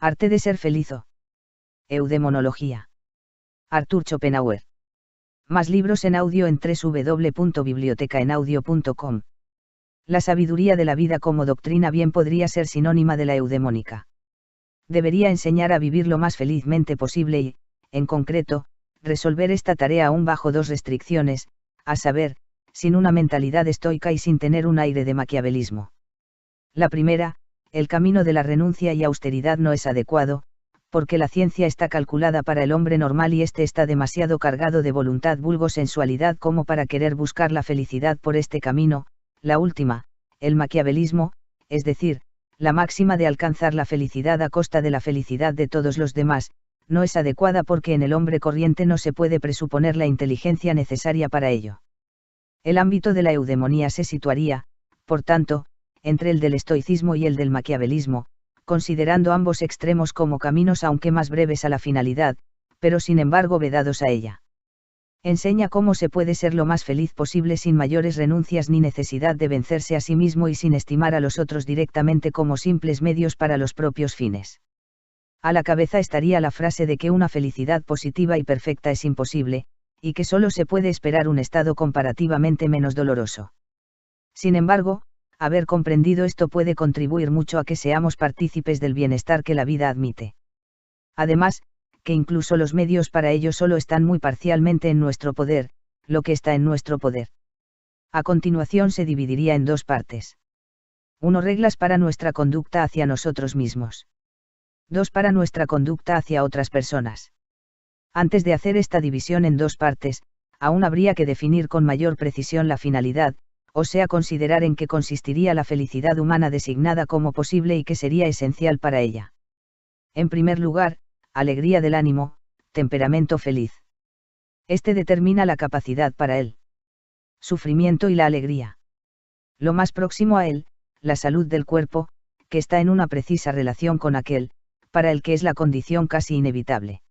Arte de ser feliz o eudemonología. Arthur Schopenhauer. Más libros en audio en www.bibliotecaenaudio.com. La sabiduría de la vida como doctrina bien podría ser sinónima de la eudemónica. Debería enseñar a vivir lo más felizmente posible y, en concreto, resolver esta tarea aún bajo dos restricciones, a saber, sin una mentalidad estoica y sin tener un aire de maquiavelismo. La primera, el camino de la renuncia y austeridad no es adecuado, porque la ciencia está calculada para el hombre normal y éste está demasiado cargado de voluntad vulgo sensualidad como para querer buscar la felicidad por este camino. La última, el maquiavelismo, es decir, la máxima de alcanzar la felicidad a costa de la felicidad de todos los demás, no es adecuada porque en el hombre corriente no se puede presuponer la inteligencia necesaria para ello. El ámbito de la eudemonía se situaría, por tanto, entre el del estoicismo y el del maquiavelismo, considerando ambos extremos como caminos aunque más breves a la finalidad, pero sin embargo vedados a ella. Enseña cómo se puede ser lo más feliz posible sin mayores renuncias ni necesidad de vencerse a sí mismo y sin estimar a los otros directamente como simples medios para los propios fines. A la cabeza estaría la frase de que una felicidad positiva y perfecta es imposible, y que solo se puede esperar un estado comparativamente menos doloroso. Sin embargo, haber comprendido esto puede contribuir mucho a que seamos partícipes del bienestar que la vida admite. Además, que incluso los medios para ello solo están muy parcialmente en nuestro poder, lo que está en nuestro poder. A continuación se dividiría en dos partes. 1. Reglas para nuestra conducta hacia nosotros mismos. 2. Para nuestra conducta hacia otras personas. Antes de hacer esta división en dos partes, aún habría que definir con mayor precisión la finalidad, o sea, considerar en qué consistiría la felicidad humana designada como posible y qué sería esencial para ella. En primer lugar, alegría del ánimo, temperamento feliz. Este determina la capacidad para él. Sufrimiento y la alegría. Lo más próximo a él, la salud del cuerpo, que está en una precisa relación con aquel, para el que es la condición casi inevitable.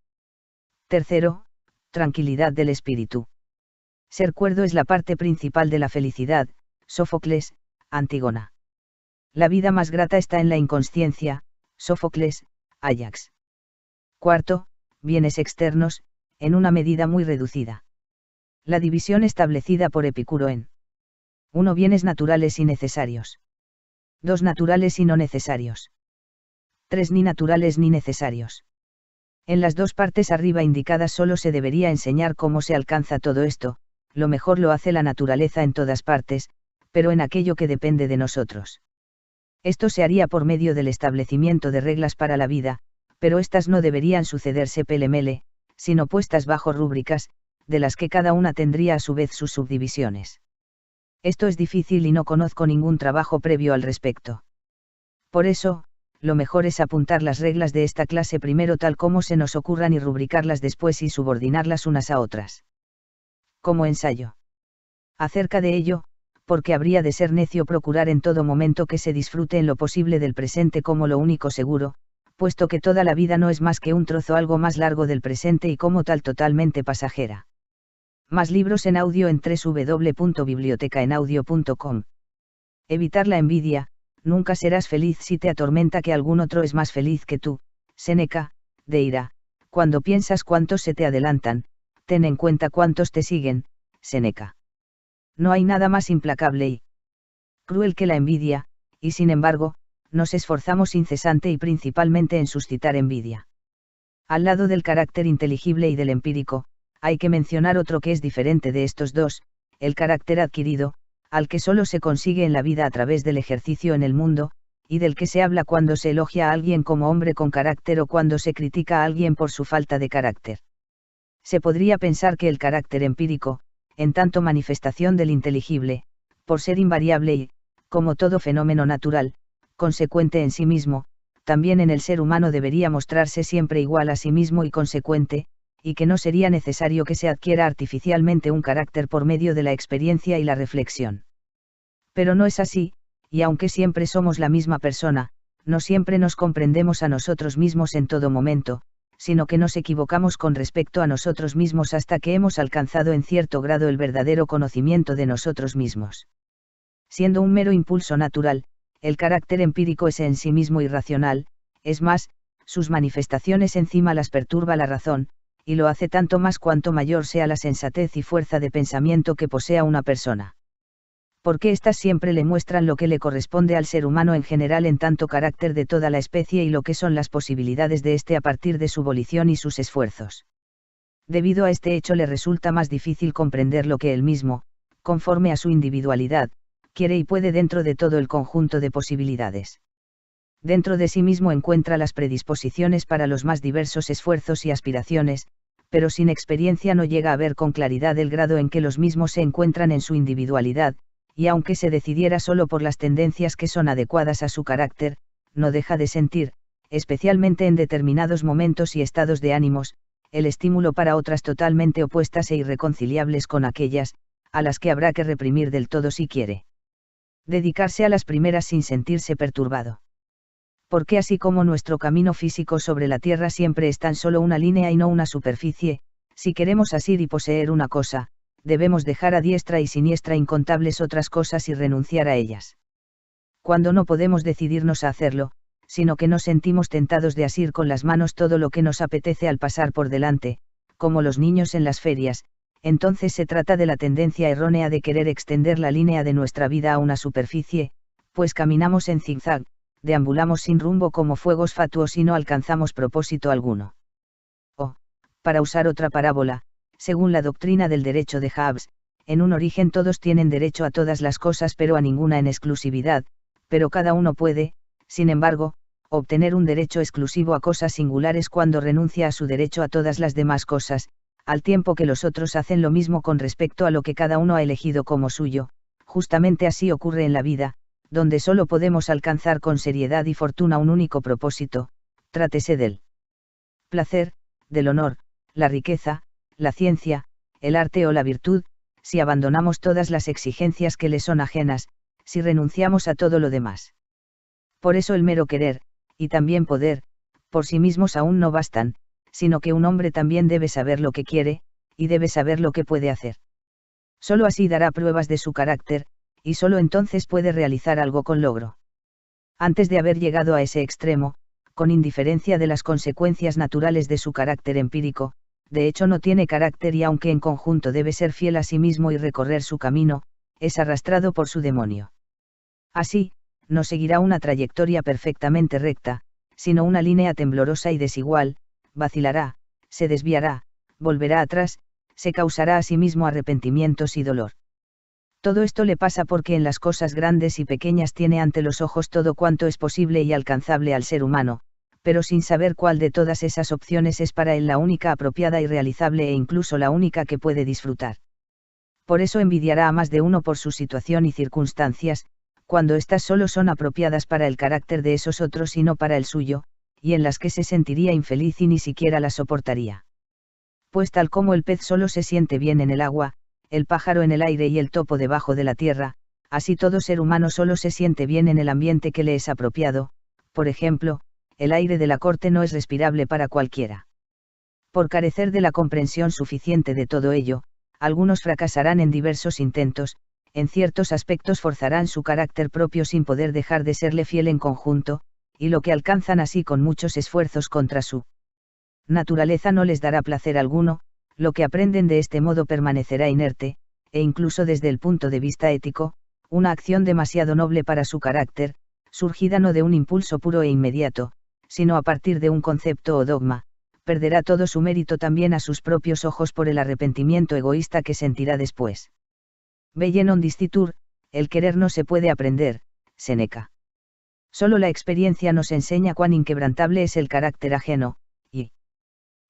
Tercero, tranquilidad del espíritu. Ser cuerdo es la parte principal de la felicidad, Sófocles, Antígona. La vida más grata está en la inconsciencia, Sófocles, Áyax. Cuarto, bienes externos, en una medida muy reducida. La división establecida por Epicuro en 1. Bienes naturales y necesarios. 2. Naturales y no necesarios. 3. Ni naturales ni necesarios. En las dos partes arriba indicadas solo se debería enseñar cómo se alcanza todo esto, lo mejor lo hace la naturaleza en todas partes, pero en aquello que depende de nosotros. Esto se haría por medio del establecimiento de reglas para la vida, pero éstas no deberían sucederse pele-mele, sino puestas bajo rúbricas, de las que cada una tendría a su vez sus subdivisiones. Esto es difícil y no conozco ningún trabajo previo al respecto. Por eso, lo mejor es apuntar las reglas de esta clase primero tal como se nos ocurran y rubricarlas después y subordinarlas unas a otras. Como ensayo. Acerca de ello, porque habría de ser necio procurar en todo momento que se disfrute en lo posible del presente como lo único seguro, puesto que toda la vida no es más que un trozo algo más largo del presente y como tal totalmente pasajera. Más libros en audio en www.bibliotecaenaudio.com. Evitar la envidia. Nunca serás feliz si te atormenta que algún otro es más feliz que tú. Séneca, de ira. Cuando piensas cuántos se te adelantan, ten en cuenta cuántos te siguen. Séneca. No hay nada más implacable y cruel que la envidia, y sin embargo, nos esforzamos incesante y principalmente en suscitar envidia. Al lado del carácter inteligible y del empírico, hay que mencionar otro que es diferente de estos dos, el carácter adquirido, al que solo se consigue en la vida a través del ejercicio en el mundo, y del que se habla cuando se elogia a alguien como hombre con carácter o cuando se critica a alguien por su falta de carácter. Se podría pensar que el carácter empírico, en tanto manifestación del inteligible, por ser invariable y, como todo fenómeno natural, consecuente en sí mismo, también en el ser humano debería mostrarse siempre igual a sí mismo y consecuente, y que no sería necesario que se adquiera artificialmente un carácter por medio de la experiencia y la reflexión. Pero no es así, y aunque siempre somos la misma persona, no siempre nos comprendemos a nosotros mismos en todo momento, sino que nos equivocamos con respecto a nosotros mismos hasta que hemos alcanzado en cierto grado el verdadero conocimiento de nosotros mismos. Siendo un mero impulso natural, el carácter empírico es en sí mismo irracional, es más, sus manifestaciones encima las perturba la razón, y lo hace tanto más cuanto mayor sea la sensatez y fuerza de pensamiento que posea una persona. Porque éstas siempre le muestran lo que le corresponde al ser humano en general en tanto carácter de toda la especie y lo que son las posibilidades de éste a partir de su volición y sus esfuerzos. Debido a este hecho le resulta más difícil comprender lo que él mismo, conforme a su individualidad, quiere y puede dentro de todo el conjunto de posibilidades. Dentro de sí mismo encuentra las predisposiciones para los más diversos esfuerzos y aspiraciones, pero sin experiencia no llega a ver con claridad el grado en que los mismos se encuentran en su individualidad, y aunque se decidiera solo por las tendencias que son adecuadas a su carácter, no deja de sentir, especialmente en determinados momentos y estados de ánimos, el estímulo para otras totalmente opuestas e irreconciliables con aquellas, a las que habrá que reprimir del todo si quiere dedicarse a las primeras sin sentirse perturbado. Porque así como nuestro camino físico sobre la tierra siempre es tan solo una línea y no una superficie, si queremos asir y poseer una cosa, debemos dejar a diestra y siniestra incontables otras cosas y renunciar a ellas. Cuando no podemos decidirnos a hacerlo, sino que nos sentimos tentados de asir con las manos todo lo que nos apetece al pasar por delante, como los niños en las ferias, entonces se trata de la tendencia errónea de querer extender la línea de nuestra vida a una superficie, pues caminamos en zigzag, deambulamos sin rumbo como fuegos fatuos y no alcanzamos propósito alguno. O, para usar otra parábola, según la doctrina del derecho de Hobbes, en un origen todos tienen derecho a todas las cosas pero a ninguna en exclusividad, pero cada uno puede, sin embargo, obtener un derecho exclusivo a cosas singulares cuando renuncia a su derecho a todas las demás cosas, al tiempo que los otros hacen lo mismo con respecto a lo que cada uno ha elegido como suyo. Justamente así ocurre en la vida, donde solo podemos alcanzar con seriedad y fortuna un único propósito, trátese del placer, del honor, la riqueza, la ciencia, el arte o la virtud, si abandonamos todas las exigencias que le son ajenas, si renunciamos a todo lo demás. Por eso el mero querer, y también poder, por sí mismos aún no bastan, sino que un hombre también debe saber lo que quiere, y debe saber lo que puede hacer. Solo así dará pruebas de su carácter, y solo entonces puede realizar algo con logro. Antes de haber llegado a ese extremo, con indiferencia de las consecuencias naturales de su carácter empírico, de hecho no tiene carácter y aunque en conjunto debe ser fiel a sí mismo y recorrer su camino, es arrastrado por su demonio. Así, no seguirá una trayectoria perfectamente recta, sino una línea temblorosa y desigual, vacilará, se desviará, volverá atrás, se causará a sí mismo arrepentimientos y dolor. Todo esto le pasa porque en las cosas grandes y pequeñas tiene ante los ojos todo cuanto es posible y alcanzable al ser humano, pero sin saber cuál de todas esas opciones es para él la única apropiada y realizable e incluso la única que puede disfrutar. Por eso envidiará a más de uno por su situación y circunstancias, cuando éstas solo son apropiadas para el carácter de esos otros y no para el suyo, y en las que se sentiría infeliz y ni siquiera las soportaría. Pues tal como el pez solo se siente bien en el agua, el pájaro en el aire y el topo debajo de la tierra, así todo ser humano solo se siente bien en el ambiente que le es apropiado. Por ejemplo, el aire de la corte no es respirable para cualquiera. Por carecer de la comprensión suficiente de todo ello, algunos fracasarán en diversos intentos, en ciertos aspectos forzarán su carácter propio sin poder dejar de serle fiel en conjunto, y lo que alcanzan así con muchos esfuerzos contra su naturaleza no les dará placer alguno, lo que aprenden de este modo permanecerá inerte, e incluso desde el punto de vista ético, una acción demasiado noble para su carácter, surgida no de un impulso puro e inmediato, sino a partir de un concepto o dogma, perderá todo su mérito también a sus propios ojos por el arrepentimiento egoísta que sentirá después. Belle non dicitur, el querer no se puede aprender, Séneca. Solo la experiencia nos enseña cuán inquebrantable es el carácter ajeno, y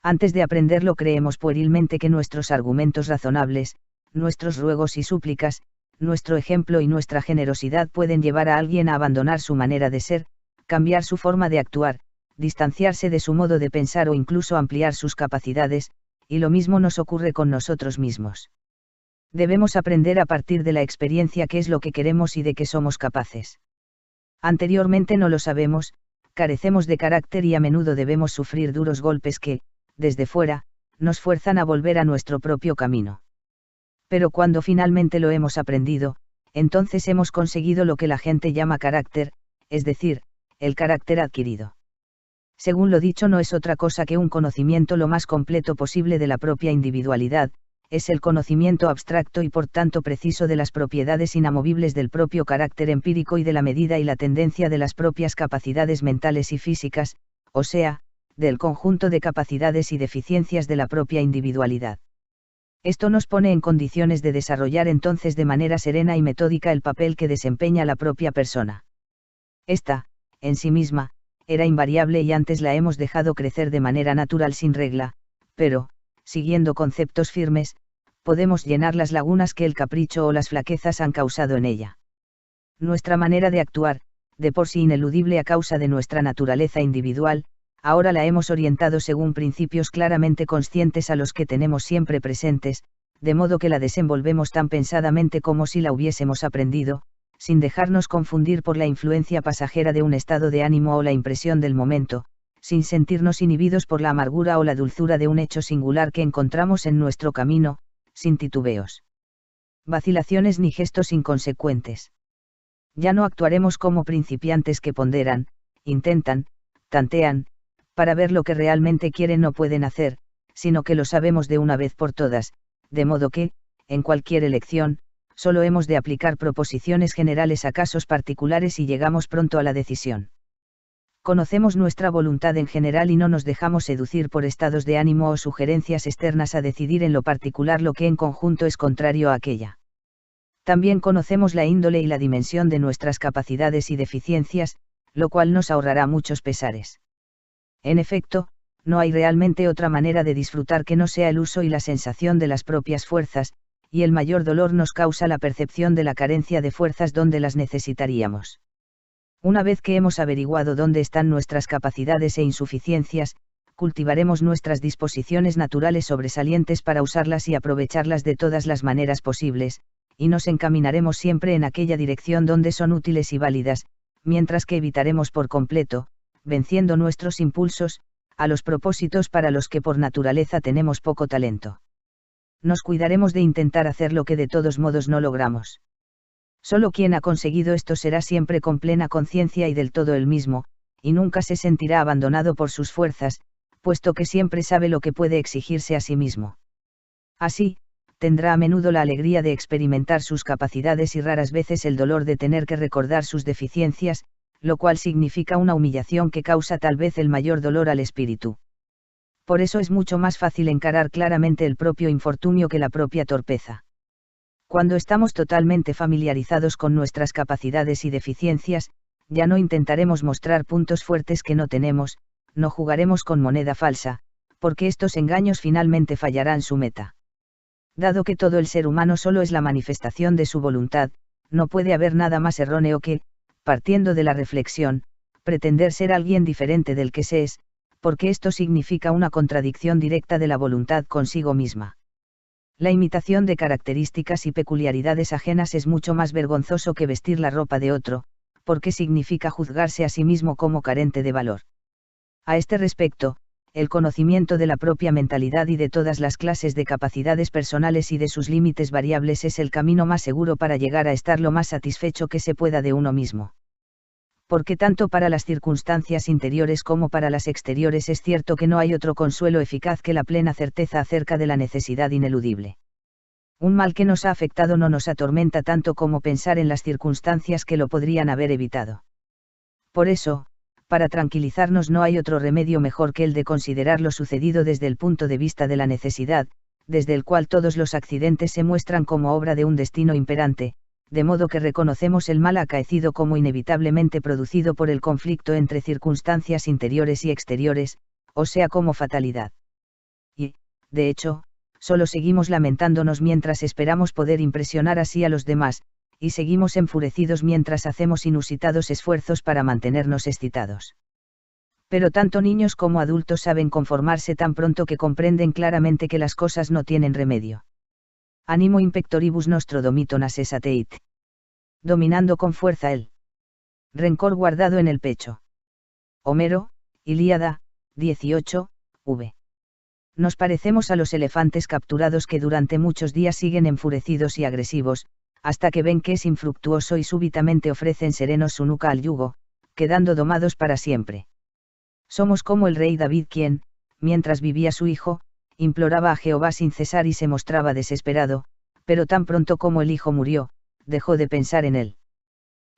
antes de aprenderlo creemos puerilmente que nuestros argumentos razonables, nuestros ruegos y súplicas, nuestro ejemplo y nuestra generosidad pueden llevar a alguien a abandonar su manera de ser, cambiar su forma de actuar, distanciarse de su modo de pensar o incluso ampliar sus capacidades, y lo mismo nos ocurre con nosotros mismos. Debemos aprender a partir de la experiencia qué es lo que queremos y de qué somos capaces. Anteriormente no lo sabemos, carecemos de carácter y a menudo debemos sufrir duros golpes que, desde fuera, nos fuerzan a volver a nuestro propio camino. Pero cuando finalmente lo hemos aprendido, entonces hemos conseguido lo que la gente llama carácter, es decir, el carácter adquirido. Según lo dicho, no es otra cosa que un conocimiento lo más completo posible de la propia individualidad, es el conocimiento abstracto y por tanto preciso de las propiedades inamovibles del propio carácter empírico y de la medida y la tendencia de las propias capacidades mentales y físicas, o sea, del conjunto de capacidades y deficiencias de la propia individualidad. Esto nos pone en condiciones de desarrollar entonces de manera serena y metódica el papel que desempeña la propia persona. Esta, en sí misma, era invariable y antes la hemos dejado crecer de manera natural sin regla, pero, siguiendo conceptos firmes, podemos llenar las lagunas que el capricho o las flaquezas han causado en ella. Nuestra manera de actuar, de por sí ineludible a causa de nuestra naturaleza individual, ahora la hemos orientado según principios claramente conscientes a los que tenemos siempre presentes, de modo que la desenvolvemos tan pensadamente como si la hubiésemos aprendido, sin dejarnos confundir por la influencia pasajera de un estado de ánimo o la impresión del momento, sin sentirnos inhibidos por la amargura o la dulzura de un hecho singular que encontramos en nuestro camino, sin titubeos, vacilaciones ni gestos inconsecuentes. Ya no actuaremos como principiantes que ponderan, intentan, tantean, para ver lo que realmente quieren o pueden hacer, sino que lo sabemos de una vez por todas, de modo que, en cualquier elección, solo hemos de aplicar proposiciones generales a casos particulares y llegamos pronto a la decisión. Conocemos nuestra voluntad en general y no nos dejamos seducir por estados de ánimo o sugerencias externas a decidir en lo particular lo que en conjunto es contrario a aquella. También conocemos la índole y la dimensión de nuestras capacidades y deficiencias, lo cual nos ahorrará muchos pesares. En efecto, no hay realmente otra manera de disfrutar que no sea el uso y la sensación de las propias fuerzas, y el mayor dolor nos causa la percepción de la carencia de fuerzas donde las necesitaríamos. Una vez que hemos averiguado dónde están nuestras capacidades e insuficiencias, cultivaremos nuestras disposiciones naturales sobresalientes para usarlas y aprovecharlas de todas las maneras posibles, y nos encaminaremos siempre en aquella dirección donde son útiles y válidas, mientras que evitaremos por completo, venciendo nuestros impulsos, a los propósitos para los que por naturaleza tenemos poco talento. Nos cuidaremos de intentar hacer lo que de todos modos no logramos. Solo quien ha conseguido esto será siempre con plena conciencia y del todo él mismo, y nunca se sentirá abandonado por sus fuerzas, puesto que siempre sabe lo que puede exigirse a sí mismo. Así, tendrá a menudo la alegría de experimentar sus capacidades y raras veces el dolor de tener que recordar sus deficiencias, lo cual significa una humillación que causa tal vez el mayor dolor al espíritu. Por eso es mucho más fácil encarar claramente el propio infortunio que la propia torpeza. Cuando estamos totalmente familiarizados con nuestras capacidades y deficiencias, ya no intentaremos mostrar puntos fuertes que no tenemos, no jugaremos con moneda falsa, porque estos engaños finalmente fallarán su meta. Dado que todo el ser humano solo es la manifestación de su voluntad, no puede haber nada más erróneo que, partiendo de la reflexión, pretender ser alguien diferente del que se es, porque esto significa una contradicción directa de la voluntad consigo misma. La imitación de características y peculiaridades ajenas es mucho más vergonzoso que vestir la ropa de otro, porque significa juzgarse a sí mismo como carente de valor. A este respecto, el conocimiento de la propia mentalidad y de todas las clases de capacidades personales y de sus límites variables es el camino más seguro para llegar a estar lo más satisfecho que se pueda de uno mismo. Porque tanto para las circunstancias interiores como para las exteriores es cierto que no hay otro consuelo eficaz que la plena certeza acerca de la necesidad ineludible. Un mal que nos ha afectado no nos atormenta tanto como pensar en las circunstancias que lo podrían haber evitado. Por eso, para tranquilizarnos no hay otro remedio mejor que el de considerar lo sucedido desde el punto de vista de la necesidad, desde el cual todos los accidentes se muestran como obra de un destino imperante, de modo que reconocemos el mal acaecido como inevitablemente producido por el conflicto entre circunstancias interiores y exteriores, o sea como fatalidad. Y, de hecho, solo seguimos lamentándonos mientras esperamos poder impresionar así a los demás, y seguimos enfurecidos mientras hacemos inusitados esfuerzos para mantenernos excitados. Pero tanto niños como adultos saben conformarse tan pronto que comprenden claramente que las cosas no tienen remedio. Animo impectoribus nostro domiton asesateit. Dominando con fuerza el rencor guardado en el pecho. Homero, Ilíada, 18, v. Nos parecemos a los elefantes capturados que durante muchos días siguen enfurecidos y agresivos, hasta que ven que es infructuoso y súbitamente ofrecen serenos su nuca al yugo, quedando domados para siempre. Somos como el rey David quien, mientras vivía su hijo, imploraba a Jehová sin cesar y se mostraba desesperado, pero tan pronto como el hijo murió, dejó de pensar en él.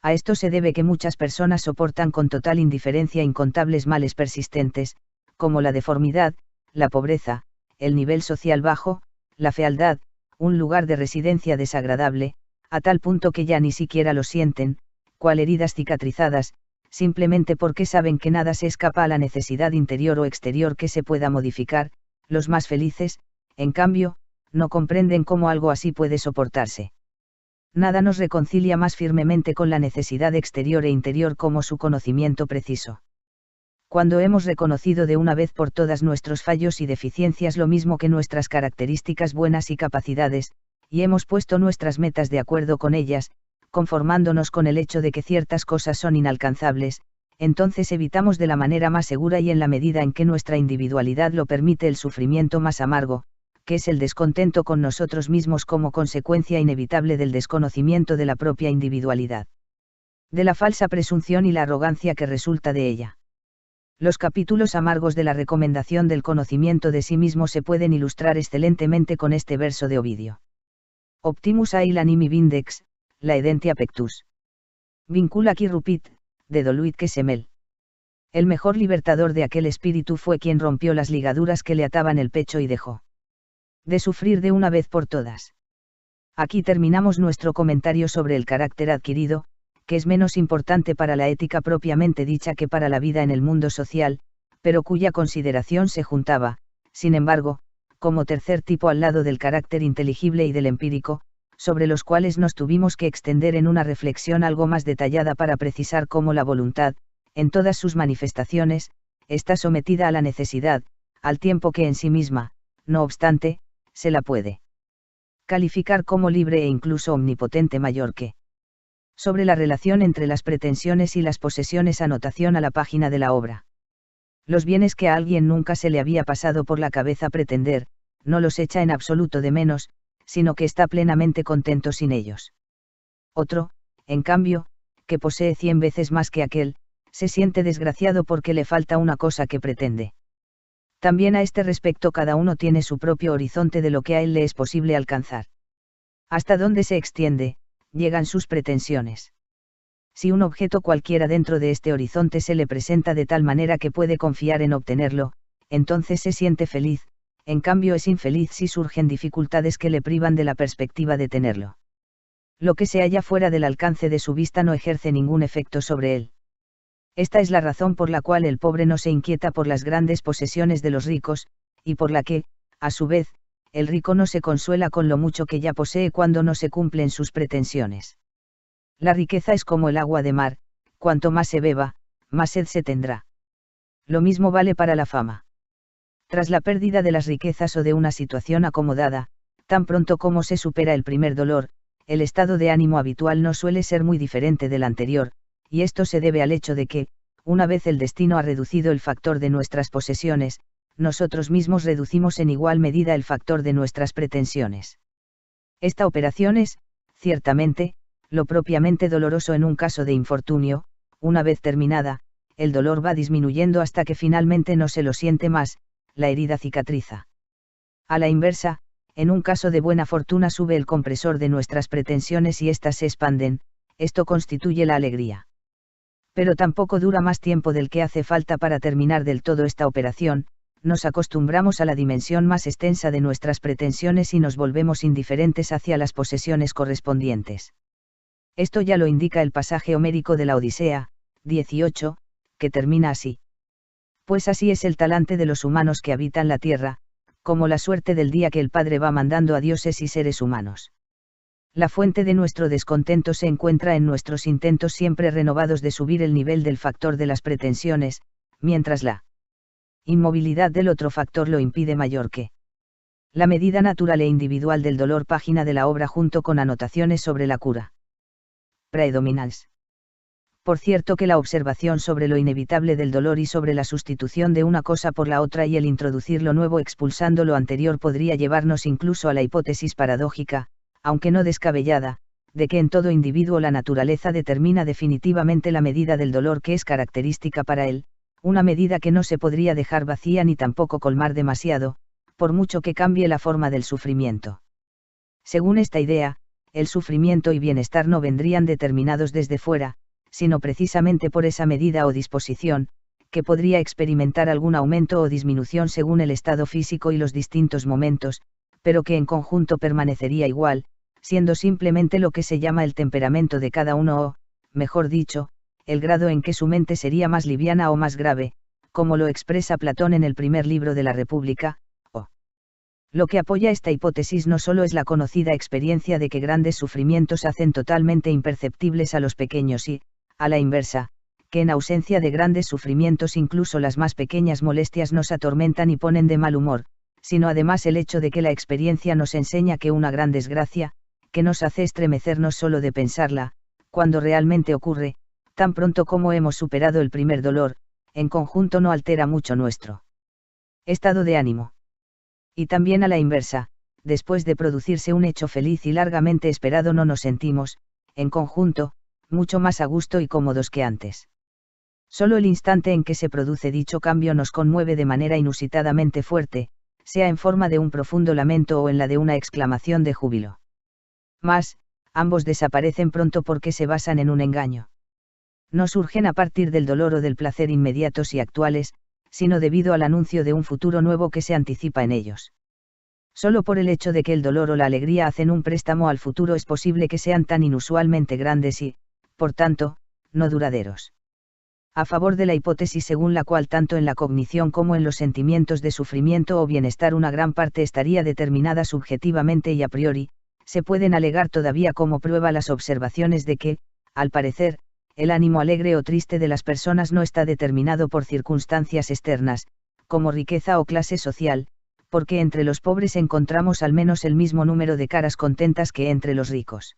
A esto se debe que muchas personas soportan con total indiferencia incontables males persistentes, como la deformidad, la pobreza, el nivel social bajo, la fealdad, un lugar de residencia desagradable, a tal punto que ya ni siquiera lo sienten, cual heridas cicatrizadas, simplemente porque saben que nada se escapa a la necesidad interior o exterior que se pueda modificar. Los más felices, en cambio, no comprenden cómo algo así puede soportarse. Nada nos reconcilia más firmemente con la necesidad exterior e interior como su conocimiento preciso. Cuando hemos reconocido de una vez por todas nuestros fallos y deficiencias lo mismo que nuestras características buenas y capacidades, y hemos puesto nuestras metas de acuerdo con ellas, conformándonos con el hecho de que ciertas cosas son inalcanzables, entonces evitamos de la manera más segura y en la medida en que nuestra individualidad lo permite el sufrimiento más amargo, que es el descontento con nosotros mismos como consecuencia inevitable del desconocimiento de la propia individualidad. De la falsa presunción y la arrogancia que resulta de ella. Los capítulos amargos de la recomendación del conocimiento de sí mismo se pueden ilustrar excelentemente con este verso de Ovidio. Optimus ail animi vindex, laedentia pectus. Vincula qui rupit, de doluit que semel. El mejor libertador de aquel espíritu fue quien rompió las ligaduras que le ataban el pecho y dejó de sufrir de una vez por todas. Aquí terminamos nuestro comentario sobre el carácter adquirido, que es menos importante para la ética propiamente dicha que para la vida en el mundo social, pero cuya consideración se juntaba, sin embargo, como tercer tipo al lado del carácter inteligible y del empírico, sobre los cuales nos tuvimos que extender en una reflexión algo más detallada para precisar cómo la voluntad, en todas sus manifestaciones, está sometida a la necesidad, al tiempo que en sí misma, no obstante, se la puede calificar como libre e incluso omnipotente mayor que. Sobre la relación entre las pretensiones y las posesiones, anotación a la página de la obra. Los bienes que a alguien nunca se le había pasado por la cabeza pretender, no los echa en absoluto de menos, sino que está plenamente contento sin ellos. Otro, en cambio, que posee 100 veces más que aquel, se siente desgraciado porque le falta una cosa que pretende. También a este respecto cada uno tiene su propio horizonte de lo que a él le es posible alcanzar. Hasta dónde se extiende, llegan sus pretensiones. Si un objeto cualquiera dentro de este horizonte se le presenta de tal manera que puede confiar en obtenerlo, entonces se siente feliz, en cambio es infeliz si surgen dificultades que le privan de la perspectiva de tenerlo. Lo que se halla fuera del alcance de su vista no ejerce ningún efecto sobre él. Esta es la razón por la cual el pobre no se inquieta por las grandes posesiones de los ricos, y por la que, a su vez, el rico no se consuela con lo mucho que ya posee cuando no se cumplen sus pretensiones. La riqueza es como el agua de mar, cuanto más se beba, más sed se tendrá. Lo mismo vale para la fama. Tras la pérdida de las riquezas o de una situación acomodada, tan pronto como se supera el primer dolor, el estado de ánimo habitual no suele ser muy diferente del anterior, y esto se debe al hecho de que, una vez el destino ha reducido el factor de nuestras posesiones, nosotros mismos reducimos en igual medida el factor de nuestras pretensiones. Esta operación es, ciertamente, lo propiamente doloroso en un caso de infortunio. Una vez terminada, el dolor va disminuyendo hasta que finalmente no se lo siente más, la herida cicatriza. A la inversa, en un caso de buena fortuna sube el compresor de nuestras pretensiones y éstas se expanden, esto constituye la alegría. Pero tampoco dura más tiempo del que hace falta para terminar del todo esta operación, nos acostumbramos a la dimensión más extensa de nuestras pretensiones y nos volvemos indiferentes hacia las posesiones correspondientes. Esto ya lo indica el pasaje homérico de la Odisea, 18, que termina así. Pues así es el talante de los humanos que habitan la tierra, como la suerte del día que el Padre va mandando a dioses y seres humanos. La fuente de nuestro descontento se encuentra en nuestros intentos siempre renovados de subir el nivel del factor de las pretensiones, mientras la inmovilidad del otro factor lo impide mayor que. La medida natural e individual del dolor, página de la obra junto con anotaciones sobre la cura. Predominance. Por cierto que la observación sobre lo inevitable del dolor y sobre la sustitución de una cosa por la otra y el introducir lo nuevo expulsando lo anterior podría llevarnos incluso a la hipótesis paradójica, aunque no descabellada, de que en todo individuo la naturaleza determina definitivamente la medida del dolor que es característica para él, una medida que no se podría dejar vacía ni tampoco colmar demasiado, por mucho que cambie la forma del sufrimiento. Según esta idea, el sufrimiento y bienestar no vendrían determinados desde fuera, sino precisamente por esa medida o disposición, que podría experimentar algún aumento o disminución según el estado físico y los distintos momentos, pero que en conjunto permanecería igual, siendo simplemente lo que se llama el temperamento de cada uno o, mejor dicho, el grado en que su mente sería más liviana o más grave, como lo expresa Platón en el primer libro de la República. Lo que apoya esta hipótesis no solo es la conocida experiencia de que grandes sufrimientos hacen totalmente imperceptibles a los pequeños y, a la inversa, que en ausencia de grandes sufrimientos incluso las más pequeñas molestias nos atormentan y ponen de mal humor, sino además el hecho de que la experiencia nos enseña que una gran desgracia, que nos hace estremecernos solo de pensarla, cuando realmente ocurre, tan pronto como hemos superado el primer dolor, en conjunto no altera mucho nuestro estado de ánimo. Y también a la inversa, después de producirse un hecho feliz y largamente esperado no nos sentimos, en conjunto, mucho más a gusto y cómodos que antes. Solo el instante en que se produce dicho cambio nos conmueve de manera inusitadamente fuerte, sea en forma de un profundo lamento o en la de una exclamación de júbilo. Mas, ambos desaparecen pronto porque se basan en un engaño. No surgen a partir del dolor o del placer inmediatos y actuales, sino debido al anuncio de un futuro nuevo que se anticipa en ellos. Solo por el hecho de que el dolor o la alegría hacen un préstamo al futuro es posible que sean tan inusualmente grandes y, por tanto, no duraderos. A favor de la hipótesis según la cual tanto en la cognición como en los sentimientos de sufrimiento o bienestar una gran parte estaría determinada subjetivamente y a priori, se pueden alegar todavía como prueba las observaciones de que, al parecer, el ánimo alegre o triste de las personas no está determinado por circunstancias externas, como riqueza o clase social, porque entre los pobres encontramos al menos el mismo número de caras contentas que entre los ricos.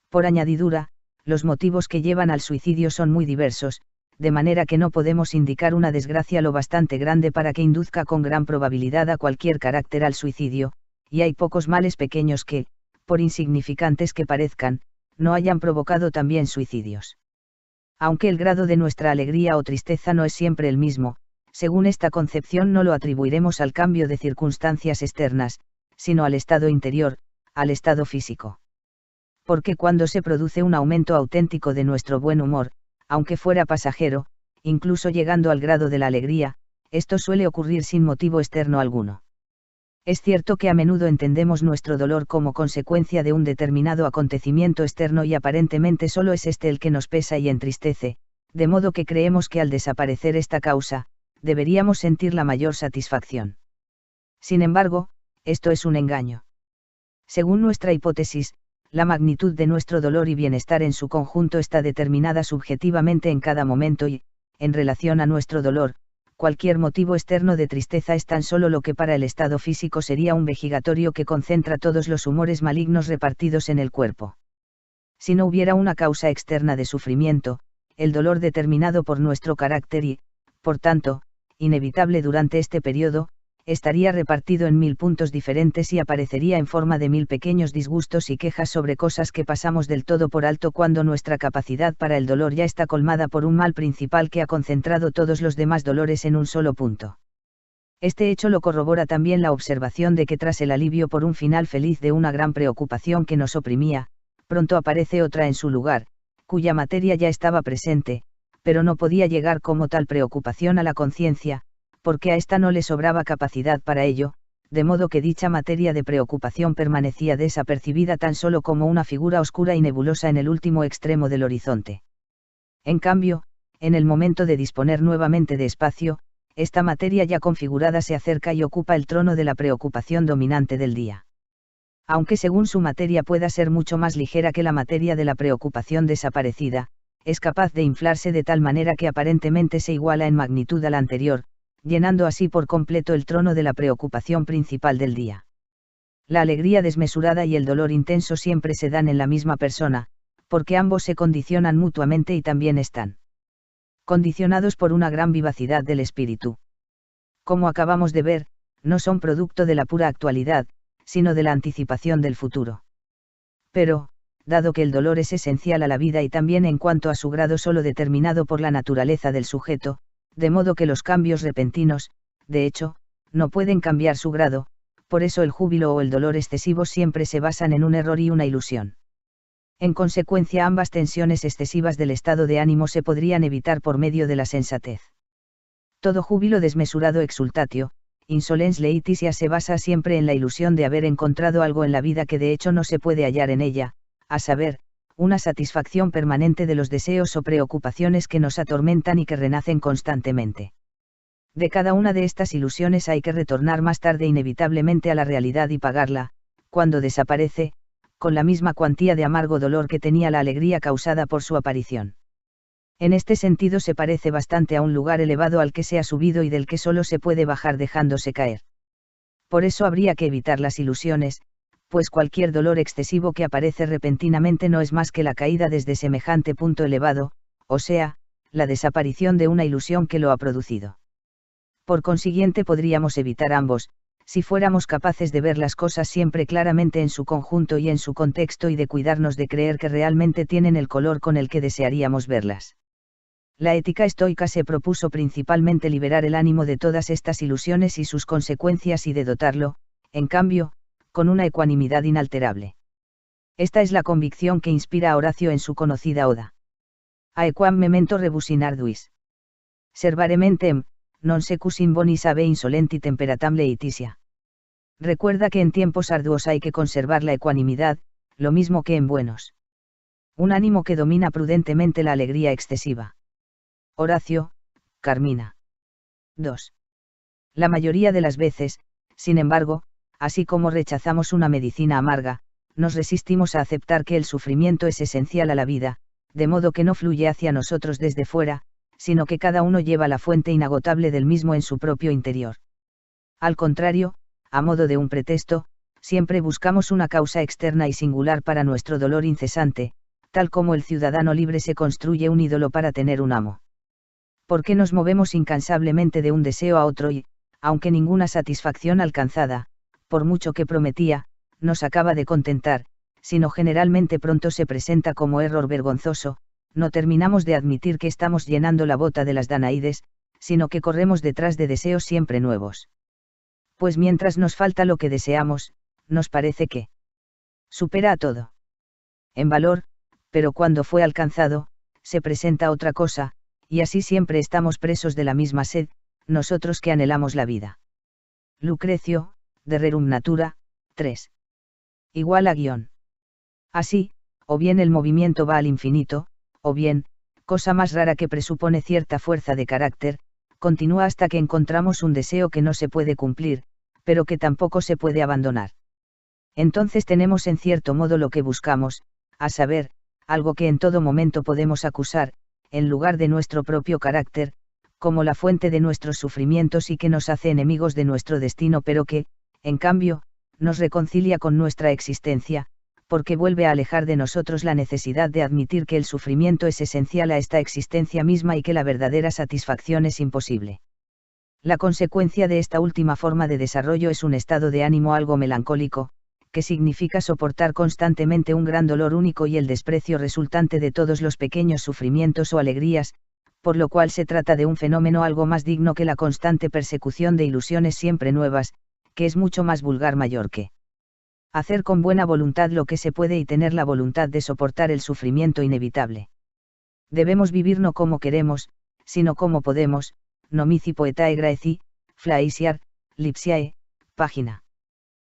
Por añadidura, los motivos que llevan al suicidio son muy diversos, de manera que no podemos indicar una desgracia lo bastante grande para que induzca con gran probabilidad a cualquier carácter al suicidio, y hay pocos males pequeños que, por insignificantes que parezcan, no hayan provocado también suicidios. Aunque el grado de nuestra alegría o tristeza no es siempre el mismo, según esta concepción no lo atribuiremos al cambio de circunstancias externas, sino al estado interior, al estado físico. Porque cuando se produce un aumento auténtico de nuestro buen humor, aunque fuera pasajero, incluso llegando al grado de la alegría, esto suele ocurrir sin motivo externo alguno. Es cierto que a menudo entendemos nuestro dolor como consecuencia de un determinado acontecimiento externo y aparentemente solo es este el que nos pesa y entristece, de modo que creemos que al desaparecer esta causa, deberíamos sentir la mayor satisfacción. Sin embargo, esto es un engaño. Según nuestra hipótesis, la magnitud de nuestro dolor y bienestar en su conjunto está determinada subjetivamente en cada momento y, en relación a nuestro dolor, cualquier motivo externo de tristeza es tan solo lo que para el estado físico sería un vejigatorio que concentra todos los humores malignos repartidos en el cuerpo. Si no hubiera una causa externa de sufrimiento, el dolor determinado por nuestro carácter y, por tanto, inevitable durante este periodo, estaría repartido en 1000 puntos diferentes y aparecería en forma de 1000 pequeños disgustos y quejas sobre cosas que pasamos del todo por alto cuando nuestra capacidad para el dolor ya está colmada por un mal principal que ha concentrado todos los demás dolores en un solo punto. Este hecho lo corrobora también la observación de que tras el alivio por un final feliz de una gran preocupación que nos oprimía, pronto aparece otra en su lugar, cuya materia ya estaba presente, pero no podía llegar como tal preocupación a la conciencia, porque a ésta no le sobraba capacidad para ello, de modo que dicha materia de preocupación permanecía desapercibida tan solo como una figura oscura y nebulosa en el último extremo del horizonte. En cambio, en el momento de disponer nuevamente de espacio, esta materia ya configurada se acerca y ocupa el trono de la preocupación dominante del día. Aunque según su materia pueda ser mucho más ligera que la materia de la preocupación desaparecida, es capaz de inflarse de tal manera que aparentemente se iguala en magnitud a la anterior, llenando así por completo el trono de la preocupación principal del día. La alegría desmesurada y el dolor intenso siempre se dan en la misma persona, porque ambos se condicionan mutuamente y también están condicionados por una gran vivacidad del espíritu. Como acabamos de ver, no son producto de la pura actualidad, sino de la anticipación del futuro. Pero, dado que el dolor es esencial a la vida y también en cuanto a su grado solo determinado por la naturaleza del sujeto, De modo que los cambios repentinos, de hecho, no pueden cambiar su grado, por eso el júbilo o el dolor excesivos siempre se basan en un error y una ilusión. En consecuencia, ambas tensiones excesivas del estado de ánimo se podrían evitar por medio de la sensatez. Todo júbilo desmesurado exultatio, insolens laetitia se basa siempre en la ilusión de haber encontrado algo en la vida que de hecho no se puede hallar en ella, a saber, una satisfacción permanente de los deseos o preocupaciones que nos atormentan y que renacen constantemente. De cada una de estas ilusiones hay que retornar más tarde inevitablemente a la realidad y pagarla, cuando desaparece, con la misma cuantía de amargo dolor que tenía la alegría causada por su aparición. En este sentido se parece bastante a un lugar elevado al que se ha subido y del que solo se puede bajar dejándose caer. Por eso habría que evitar las ilusiones, pues cualquier dolor excesivo que aparece repentinamente no es más que la caída desde semejante punto elevado, o sea, la desaparición de una ilusión que lo ha producido. Por consiguiente podríamos evitar ambos, si fuéramos capaces de ver las cosas siempre claramente en su conjunto y en su contexto y de cuidarnos de creer que realmente tienen el color con el que desearíamos verlas. La ética estoica se propuso principalmente liberar el ánimo de todas estas ilusiones y sus consecuencias y de dotarlo, en cambio, con una ecuanimidad inalterable. Esta es la convicción que inspira a Horacio en su conocida oda. Aequam memento rebus in arduis. Servare mentem, non secus in bonis ave insolenti temperatam laetitia. Recuerda que en tiempos arduos hay que conservar la ecuanimidad, lo mismo que en buenos. Un ánimo que domina prudentemente la alegría excesiva. Horacio, Carmina. 2. La mayoría de las veces, sin embargo, así como rechazamos una medicina amarga, nos resistimos a aceptar que el sufrimiento es esencial a la vida, de modo que no fluye hacia nosotros desde fuera, sino que cada uno lleva la fuente inagotable del mismo en su propio interior. Al contrario, a modo de un pretexto, siempre buscamos una causa externa y singular para nuestro dolor incesante, tal como el ciudadano libre se construye un ídolo para tener un amo. ¿Por qué nos movemos incansablemente de un deseo a otro y, aunque ninguna satisfacción alcanzada, por mucho que prometía, nos acaba de contentar, sino generalmente pronto se presenta como error vergonzoso, no terminamos de admitir que estamos llenando la bota de las Danaides, sino que corremos detrás de deseos siempre nuevos? Pues mientras nos falta lo que deseamos, nos parece que supera a todo en valor, pero cuando fue alcanzado, se presenta otra cosa, y así siempre estamos presos de la misma sed, nosotros que anhelamos la vida. Lucrecio, de Rerum Natura, 3. Igual a guión. Así, o bien el movimiento va al infinito, o bien, cosa más rara que presupone cierta fuerza de carácter, continúa hasta que encontramos un deseo que no se puede cumplir, pero que tampoco se puede abandonar. Entonces tenemos en cierto modo lo que buscamos, a saber, algo que en todo momento podemos acusar, en lugar de nuestro propio carácter, como la fuente de nuestros sufrimientos y que nos hace enemigos de nuestro destino, pero que, en cambio, nos reconcilia con nuestra existencia, porque vuelve a alejar de nosotros la necesidad de admitir que el sufrimiento es esencial a esta existencia misma y que la verdadera satisfacción es imposible. La consecuencia de esta última forma de desarrollo es un estado de ánimo algo melancólico, que significa soportar constantemente un gran dolor único y el desprecio resultante de todos los pequeños sufrimientos o alegrías, por lo cual se trata de un fenómeno algo más digno que la constante persecución de ilusiones siempre nuevas, que es mucho más vulgar mayor que hacer con buena voluntad lo que se puede y tener la voluntad de soportar el sufrimiento inevitable. Debemos vivir no como queremos, sino como podemos, Nomici Poetae Graeci, Flaisiar, Lipsiae, página.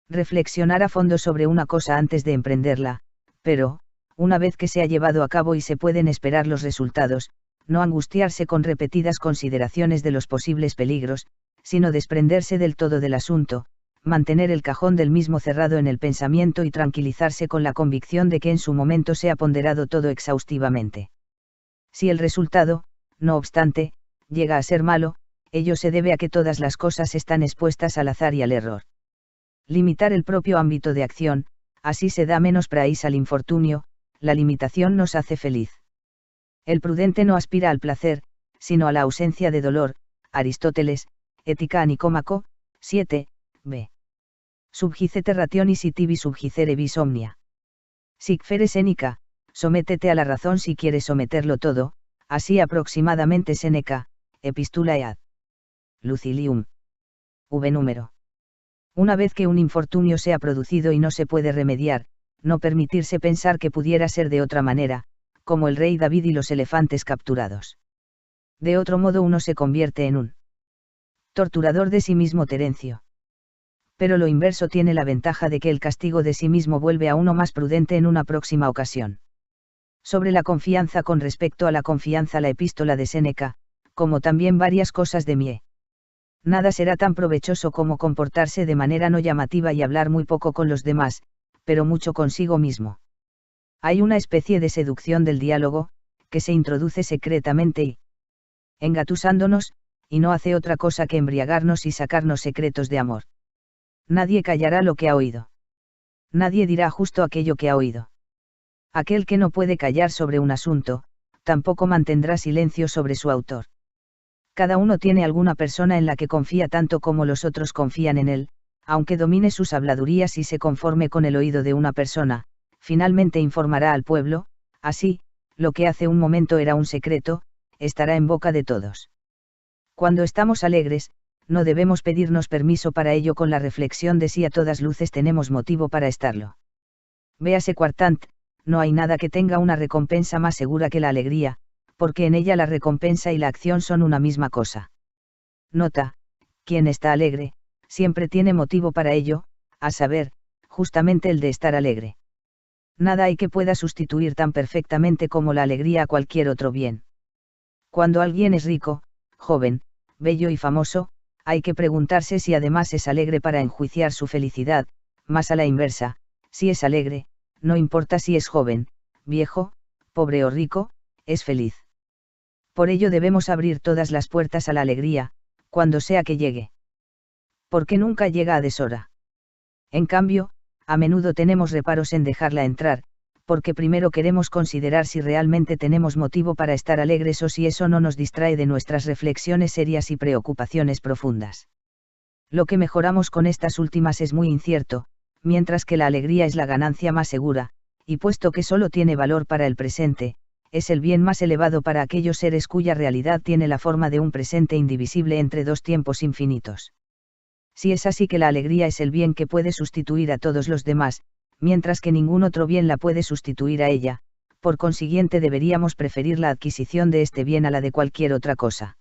Reflexionar a fondo sobre una cosa antes de emprenderla, pero, una vez que se ha llevado a cabo y se pueden esperar los resultados, no angustiarse con repetidas consideraciones de los posibles peligros, sino desprenderse del todo del asunto, mantener el cajón del mismo cerrado en el pensamiento y tranquilizarse con la convicción de que en su momento se ha ponderado todo exhaustivamente. Si el resultado, no obstante, llega a ser malo, ello se debe a que todas las cosas están expuestas al azar y al error. Limitar el propio ámbito de acción, así se da menos praís al infortunio, la limitación nos hace feliz. El prudente no aspira al placer, sino a la ausencia de dolor, Aristóteles, Ética a Nicómaco, 7, b. Subgicete rationis y tibi subgicere vis omnia. Sic fere Seneca, sométete a la razón si quieres someterlo todo, así aproximadamente Séneca, Epistula Ead. Lucilium. V número. Una vez que un infortunio se ha producido y no se puede remediar, no permitirse pensar que pudiera ser de otra manera, como el rey David y los elefantes capturados. De otro modo uno se convierte en un torturador de sí mismo. Terencio. Pero lo inverso tiene la ventaja de que el castigo de sí mismo vuelve a uno más prudente en una próxima ocasión. Sobre la confianza con respecto a la confianza, la epístola de Séneca, como también varias cosas de Mie. Nada será tan provechoso como comportarse de manera no llamativa y hablar muy poco con los demás, pero mucho consigo mismo. Hay una especie de seducción del diálogo, que se introduce secretamente y engatusándonos, y no hace otra cosa que embriagarnos y sacarnos secretos de amor. Nadie callará lo que ha oído. Nadie dirá justo aquello que ha oído. Aquel que no puede callar sobre un asunto, tampoco mantendrá silencio sobre su autor. Cada uno tiene alguna persona en la que confía tanto como los otros confían en él, aunque domine sus habladurías y se conforme con el oído de una persona, finalmente informará al pueblo, así, lo que hace un momento era un secreto, estará en boca de todos. Cuando estamos alegres, no debemos pedirnos permiso para ello con la reflexión de si a todas luces tenemos motivo para estarlo. Véase Quartant, no hay nada que tenga una recompensa más segura que la alegría, porque en ella la recompensa y la acción son una misma cosa. Nota, quien está alegre, siempre tiene motivo para ello, a saber, justamente el de estar alegre. Nada hay que pueda sustituir tan perfectamente como la alegría a cualquier otro bien. Cuando alguien es rico, joven, bello y famoso, hay que preguntarse si además es alegre para enjuiciar su felicidad, más a la inversa, si es alegre, no importa si es joven, viejo, pobre o rico, es feliz. Por ello debemos abrir todas las puertas a la alegría, cuando sea que llegue. Porque nunca llega a deshora. En cambio, a menudo tenemos reparos en dejarla entrar, porque primero queremos considerar si realmente tenemos motivo para estar alegres o si eso no nos distrae de nuestras reflexiones serias y preocupaciones profundas. Lo que mejoramos con estas últimas es muy incierto, mientras que la alegría es la ganancia más segura, y puesto que solo tiene valor para el presente, es el bien más elevado para aquellos seres cuya realidad tiene la forma de un presente indivisible entre dos tiempos infinitos. Si es así que la alegría es el bien que puede sustituir a todos los demás, mientras que ningún otro bien la puede sustituir a ella, por consiguiente deberíamos preferir la adquisición de este bien a la de cualquier otra cosa.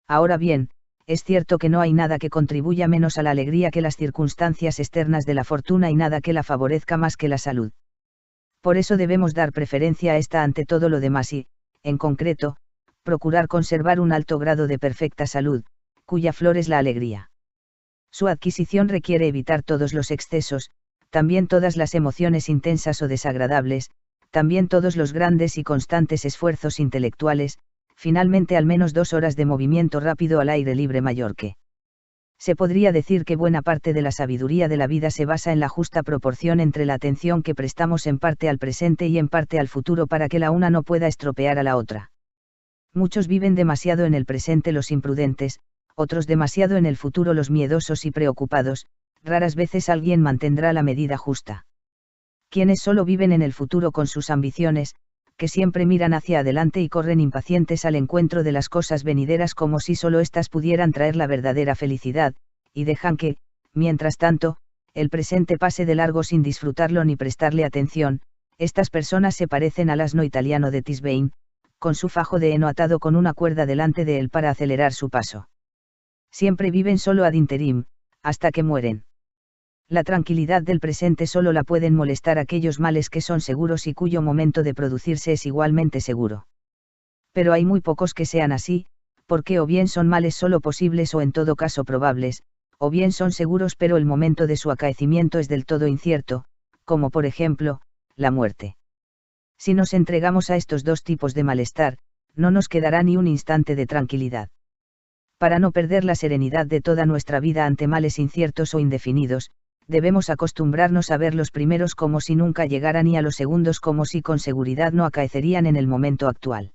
Ahora bien, es cierto que no hay nada que contribuya menos a la alegría que las circunstancias externas de la fortuna y nada que la favorezca más que la salud. Por eso debemos dar preferencia a esta ante todo lo demás y, en concreto, procurar conservar un alto grado de perfecta salud, cuya flor es la alegría. Su adquisición requiere evitar todos los excesos, también todas las emociones intensas o desagradables, también todos los grandes y constantes esfuerzos intelectuales, finalmente al menos 2 horas de movimiento rápido al aire libre mayor que. Se podría decir que buena parte de la sabiduría de la vida se basa en la justa proporción entre la atención que prestamos en parte al presente y en parte al futuro para que la una no pueda estropear a la otra. Muchos viven demasiado en el presente los imprudentes, otros demasiado en el futuro los miedosos y preocupados, raras veces alguien mantendrá la medida justa. Quienes solo viven en el futuro con sus ambiciones, que siempre miran hacia adelante y corren impacientes al encuentro de las cosas venideras como si solo éstas pudieran traer la verdadera felicidad, y dejan que, mientras tanto, el presente pase de largo sin disfrutarlo ni prestarle atención, estas personas se parecen al asno italiano de Tisbein, con su fajo de heno atado con una cuerda delante de él para acelerar su paso. Siempre viven solo ad interim, hasta que mueren. La tranquilidad del presente solo la pueden molestar aquellos males que son seguros y cuyo momento de producirse es igualmente seguro. Pero hay muy pocos que sean así, porque o bien son males solo posibles o en todo caso probables, o bien son seguros pero el momento de su acaecimiento es del todo incierto, como por ejemplo, la muerte. Si nos entregamos a estos dos tipos de malestar, no nos quedará ni un instante de tranquilidad. Para no perder la serenidad de toda nuestra vida ante males inciertos o indefinidos, debemos acostumbrarnos a ver los primeros como si nunca llegaran y a los segundos como si con seguridad no acaecerían en el momento actual.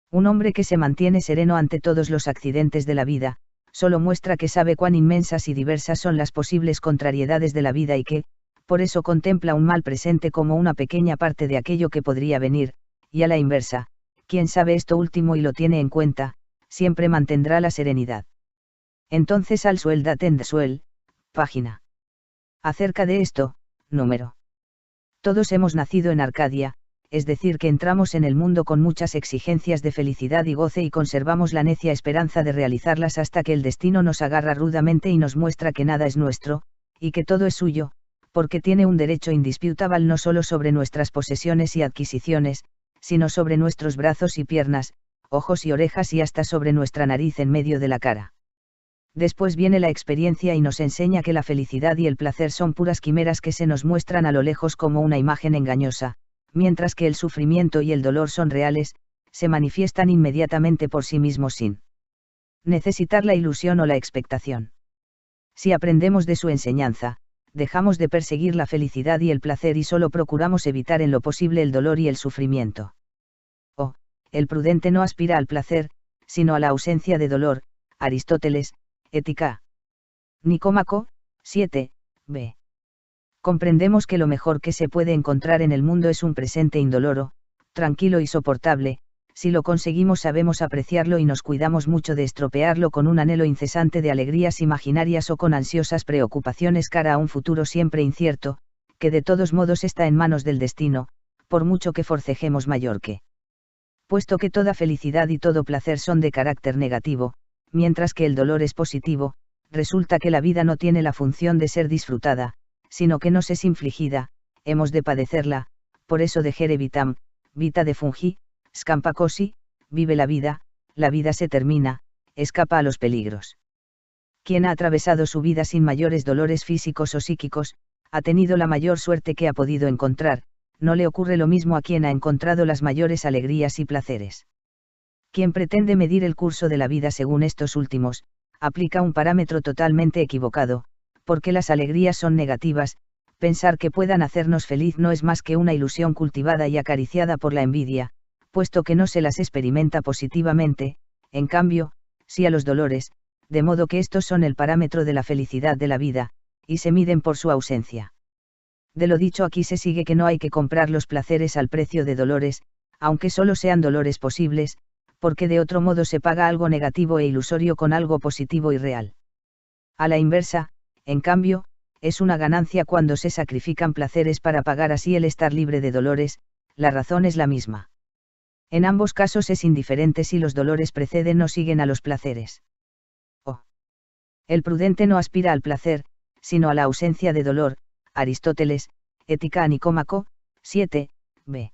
Un hombre que se mantiene sereno ante todos los accidentes de la vida, solo muestra que sabe cuán inmensas y diversas son las posibles contrariedades de la vida y que, por eso contempla un mal presente como una pequeña parte de aquello que podría venir, y a la inversa, quien sabe esto último y lo tiene en cuenta, siempre mantendrá la serenidad. Entonces al suel datend suel, página. Acerca de esto, número. Todos hemos nacido en Arcadia, es decir que entramos en el mundo con muchas exigencias de felicidad y goce y conservamos la necia esperanza de realizarlas hasta que el destino nos agarra rudamente y nos muestra que nada es nuestro, y que todo es suyo, porque tiene un derecho indisputable no solo sobre nuestras posesiones y adquisiciones, sino sobre nuestros brazos y piernas, ojos y orejas y hasta sobre nuestra nariz en medio de la cara. Después viene la experiencia y nos enseña que la felicidad y el placer son puras quimeras que se nos muestran a lo lejos como una imagen engañosa, mientras que el sufrimiento y el dolor son reales, se manifiestan inmediatamente por sí mismos sin necesitar la ilusión o la expectación. Si aprendemos de su enseñanza, dejamos de perseguir la felicidad y el placer y solo procuramos evitar en lo posible el dolor y el sufrimiento. El prudente no aspira al placer, sino a la ausencia de dolor. Aristóteles, Ética. Nicómaco, 7, b. Comprendemos que lo mejor que se puede encontrar en el mundo es un presente indoloro, tranquilo y soportable. Si lo conseguimos sabemos apreciarlo y nos cuidamos mucho de estropearlo con un anhelo incesante de alegrías imaginarias o con ansiosas preocupaciones cara a un futuro siempre incierto, que de todos modos está en manos del destino, por mucho que forcejemos mayor que. Puesto que toda felicidad y todo placer son de carácter negativo, mientras que el dolor es positivo, resulta que la vida no tiene la función de ser disfrutada, sino que nos es infligida, hemos de padecerla. Por eso dejere vitam, vita de fungi, scampa cosi, vive la vida se termina, escapa a los peligros. Quien ha atravesado su vida sin mayores dolores físicos o psíquicos, ha tenido la mayor suerte que ha podido encontrar. No le ocurre lo mismo a quien ha encontrado las mayores alegrías y placeres. Quien pretende medir el curso de la vida según estos últimos, aplica un parámetro totalmente equivocado, porque las alegrías son negativas. Pensar que puedan hacernos feliz no es más que una ilusión cultivada y acariciada por la envidia, puesto que no se las experimenta positivamente. En cambio, sí a los dolores, de modo que estos son el parámetro de la felicidad de la vida, y se miden por su ausencia. De lo dicho aquí se sigue que no hay que comprar los placeres al precio de dolores, aunque solo sean dolores posibles, porque de otro modo se paga algo negativo e ilusorio con algo positivo y real. A la inversa, en cambio, es una ganancia cuando se sacrifican placeres para pagar así el estar libre de dolores. La razón es la misma. En ambos casos es indiferente si los dolores preceden o siguen a los placeres. El prudente no aspira al placer, sino a la ausencia de dolor. Aristóteles, Ética a Nicómaco, 7, b.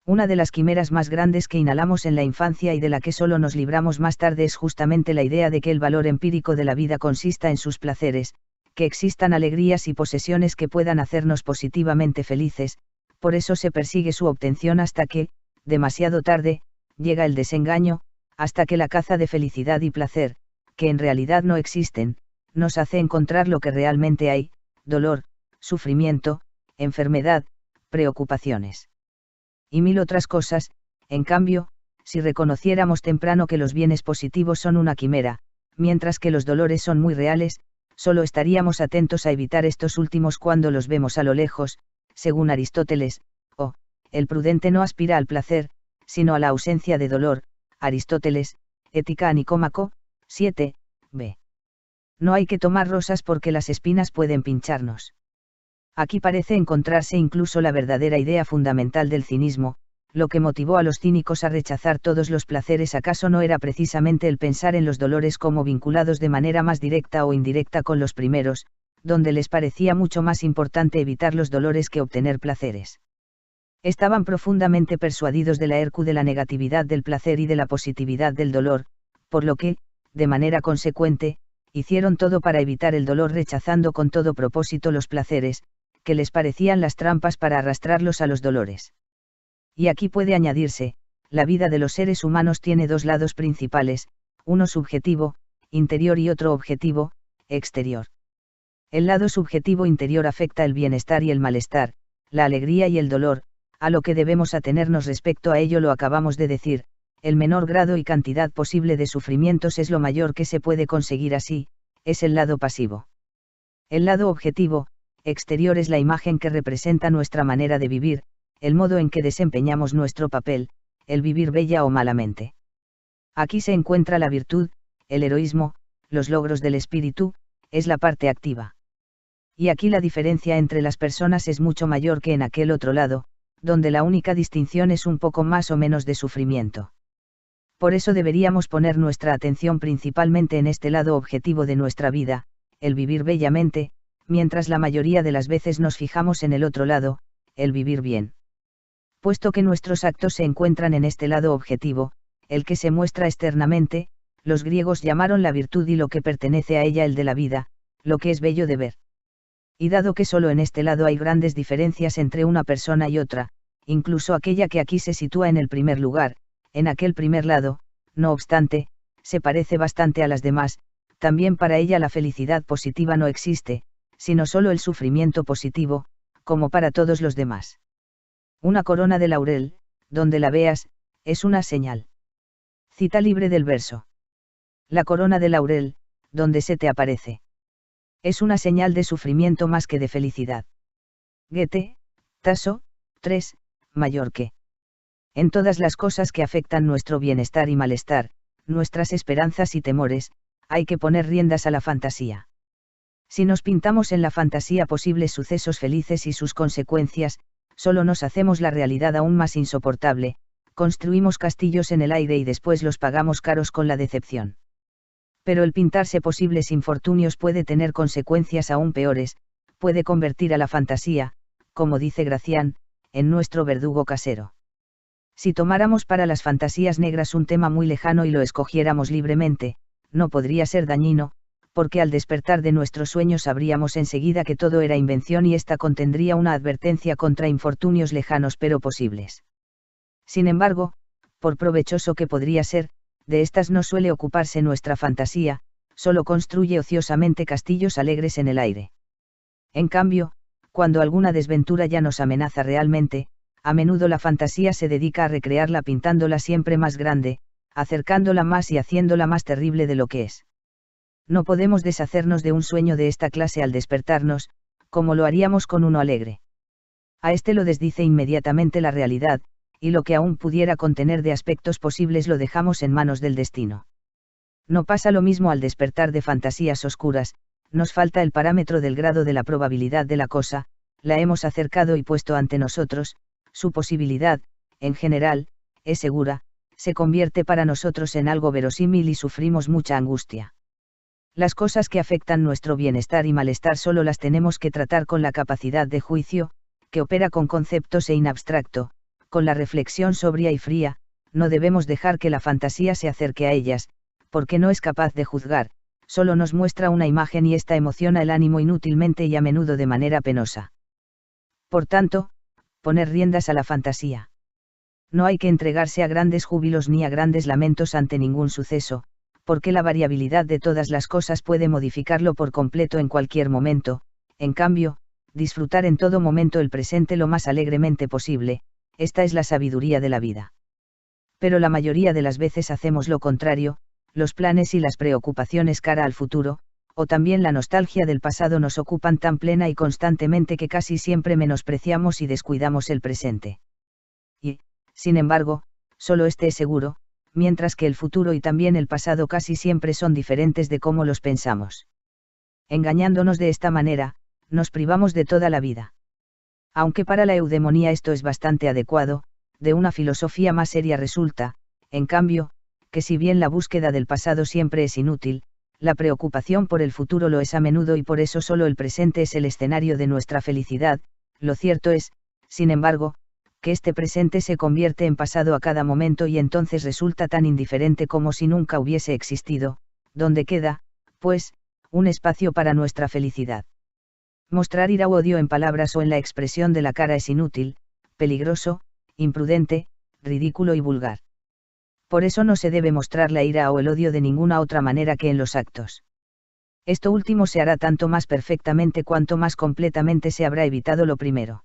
Una de las quimeras más grandes que inhalamos en la infancia y de la que solo nos libramos más tarde es justamente la idea de que el valor empírico de la vida consista en sus placeres, que existan alegrías y posesiones que puedan hacernos positivamente felices. Por eso se persigue su obtención hasta que, demasiado tarde, llega el desengaño, hasta que la caza de felicidad y placer, que en realidad no existen, nos hace encontrar lo que realmente hay: dolor, sufrimiento, enfermedad, preocupaciones. Y mil otras cosas. En cambio, si reconociéramos temprano que los bienes positivos son una quimera, mientras que los dolores son muy reales, solo estaríamos atentos a evitar estos últimos cuando los vemos a lo lejos. Según Aristóteles, el prudente no aspira al placer, sino a la ausencia de dolor. Aristóteles, Ética a Nicómaco, 7, b. No hay que tomar rosas porque las espinas pueden pincharnos. Aquí parece encontrarse incluso la verdadera idea fundamental del cinismo. Lo que motivó a los cínicos a rechazar todos los placeres acaso no era precisamente el pensar en los dolores como vinculados de manera más directa o indirecta con los primeros, donde les parecía mucho más importante evitar los dolores que obtener placeres. Estaban profundamente persuadidos de la ercu de la negatividad del placer y de la positividad del dolor, por lo que, de manera consecuente, hicieron todo para evitar el dolor rechazando con todo propósito los placeres, que les parecían las trampas para arrastrarlos a los dolores. Y aquí puede añadirse, la vida de los seres humanos tiene dos lados principales, uno subjetivo, interior, y otro objetivo, exterior. El lado subjetivo interior afecta el bienestar y el malestar, la alegría y el dolor. A lo que debemos atenernos respecto a ello lo acabamos de decir: el menor grado y cantidad posible de sufrimientos es lo mayor que se puede conseguir así, es el lado pasivo. El lado objetivo, exterior, es la imagen que representa nuestra manera de vivir, el modo en que desempeñamos nuestro papel, el vivir bella o malamente. Aquí se encuentra la virtud, el heroísmo, los logros del espíritu, es la parte activa. Y aquí la diferencia entre las personas es mucho mayor que en aquel otro lado, donde la única distinción es un poco más o menos de sufrimiento. Por eso deberíamos poner nuestra atención principalmente en este lado objetivo de nuestra vida, el vivir bellamente, mientras la mayoría de las veces nos fijamos en el otro lado, el vivir bien. Puesto que nuestros actos se encuentran en este lado objetivo, el que se muestra externamente, los griegos llamaron la virtud y lo que pertenece a ella el de la vida, lo que es bello de ver. Y dado que solo en este lado hay grandes diferencias entre una persona y otra, incluso aquella que aquí se sitúa en el primer lugar, en aquel primer lado, no obstante, se parece bastante a las demás, también para ella la felicidad positiva no existe, sino solo el sufrimiento positivo, como para todos los demás. Una corona de laurel, donde la veas, es una señal. Cita libre del verso. La corona de laurel, donde se te aparece. Es una señal de sufrimiento más que de felicidad. Goethe, Tasso, 3, Mallorquín. En todas las cosas que afectan nuestro bienestar y malestar, nuestras esperanzas y temores, hay que poner riendas a la fantasía. Si nos pintamos en la fantasía posibles sucesos felices y sus consecuencias, solo nos hacemos la realidad aún más insoportable, construimos castillos en el aire y después los pagamos caros con la decepción. Pero el pintarse posibles infortunios puede tener consecuencias aún peores, puede convertir a la fantasía, como dice Gracián, en nuestro verdugo casero. Si tomáramos para las fantasías negras un tema muy lejano y lo escogiéramos libremente, no podría ser dañino, porque al despertar de nuestros sueños sabríamos enseguida que todo era invención y ésta contendría una advertencia contra infortunios lejanos pero posibles. Sin embargo, por provechoso que podría ser, de estas no suele ocuparse nuestra fantasía, solo construye ociosamente castillos alegres en el aire. En cambio, cuando alguna desventura ya nos amenaza realmente, a menudo la fantasía se dedica a recrearla pintándola siempre más grande, acercándola más y haciéndola más terrible de lo que es. No podemos deshacernos de un sueño de esta clase al despertarnos, como lo haríamos con uno alegre. A este lo desdice inmediatamente la realidad, y lo que aún pudiera contener de aspectos posibles lo dejamos en manos del destino. No pasa lo mismo al despertar de fantasías oscuras, nos falta el parámetro del grado de la probabilidad de la cosa, la hemos acercado y puesto ante nosotros, su posibilidad, en general, es segura, se convierte para nosotros en algo verosímil y sufrimos mucha angustia. Las cosas que afectan nuestro bienestar y malestar solo las tenemos que tratar con la capacidad de juicio, que opera con conceptos e in abstracto, con la reflexión sobria y fría, no debemos dejar que la fantasía se acerque a ellas, porque no es capaz de juzgar, solo nos muestra una imagen y esta emociona el ánimo inútilmente y a menudo de manera penosa. Por tanto, poner riendas a la fantasía. No hay que entregarse a grandes júbilos ni a grandes lamentos ante ningún suceso, porque la variabilidad de todas las cosas puede modificarlo por completo en cualquier momento, en cambio, disfrutar en todo momento el presente lo más alegremente posible, esta es la sabiduría de la vida. Pero la mayoría de las veces hacemos lo contrario, los planes y las preocupaciones cara al futuro, o también la nostalgia del pasado nos ocupan tan plena y constantemente que casi siempre menospreciamos y descuidamos el presente. Y, sin embargo, solo este es seguro, mientras que el futuro y también el pasado casi siempre son diferentes de cómo los pensamos. Engañándonos de esta manera, nos privamos de toda la vida. Aunque para la eudemonía esto es bastante adecuado, de una filosofía más seria resulta, en cambio, que si bien la búsqueda del pasado siempre es inútil, la preocupación por el futuro lo es a menudo y por eso solo el presente es el escenario de nuestra felicidad. Lo cierto es, sin embargo, que este presente se convierte en pasado a cada momento y entonces resulta tan indiferente como si nunca hubiese existido, donde queda, pues, un espacio para nuestra felicidad. Mostrar ira u odio en palabras o en la expresión de la cara es inútil, peligroso, imprudente, ridículo y vulgar. Por eso no se debe mostrar la ira o el odio de ninguna otra manera que en los actos. Esto último se hará tanto más perfectamente cuanto más completamente se habrá evitado lo primero.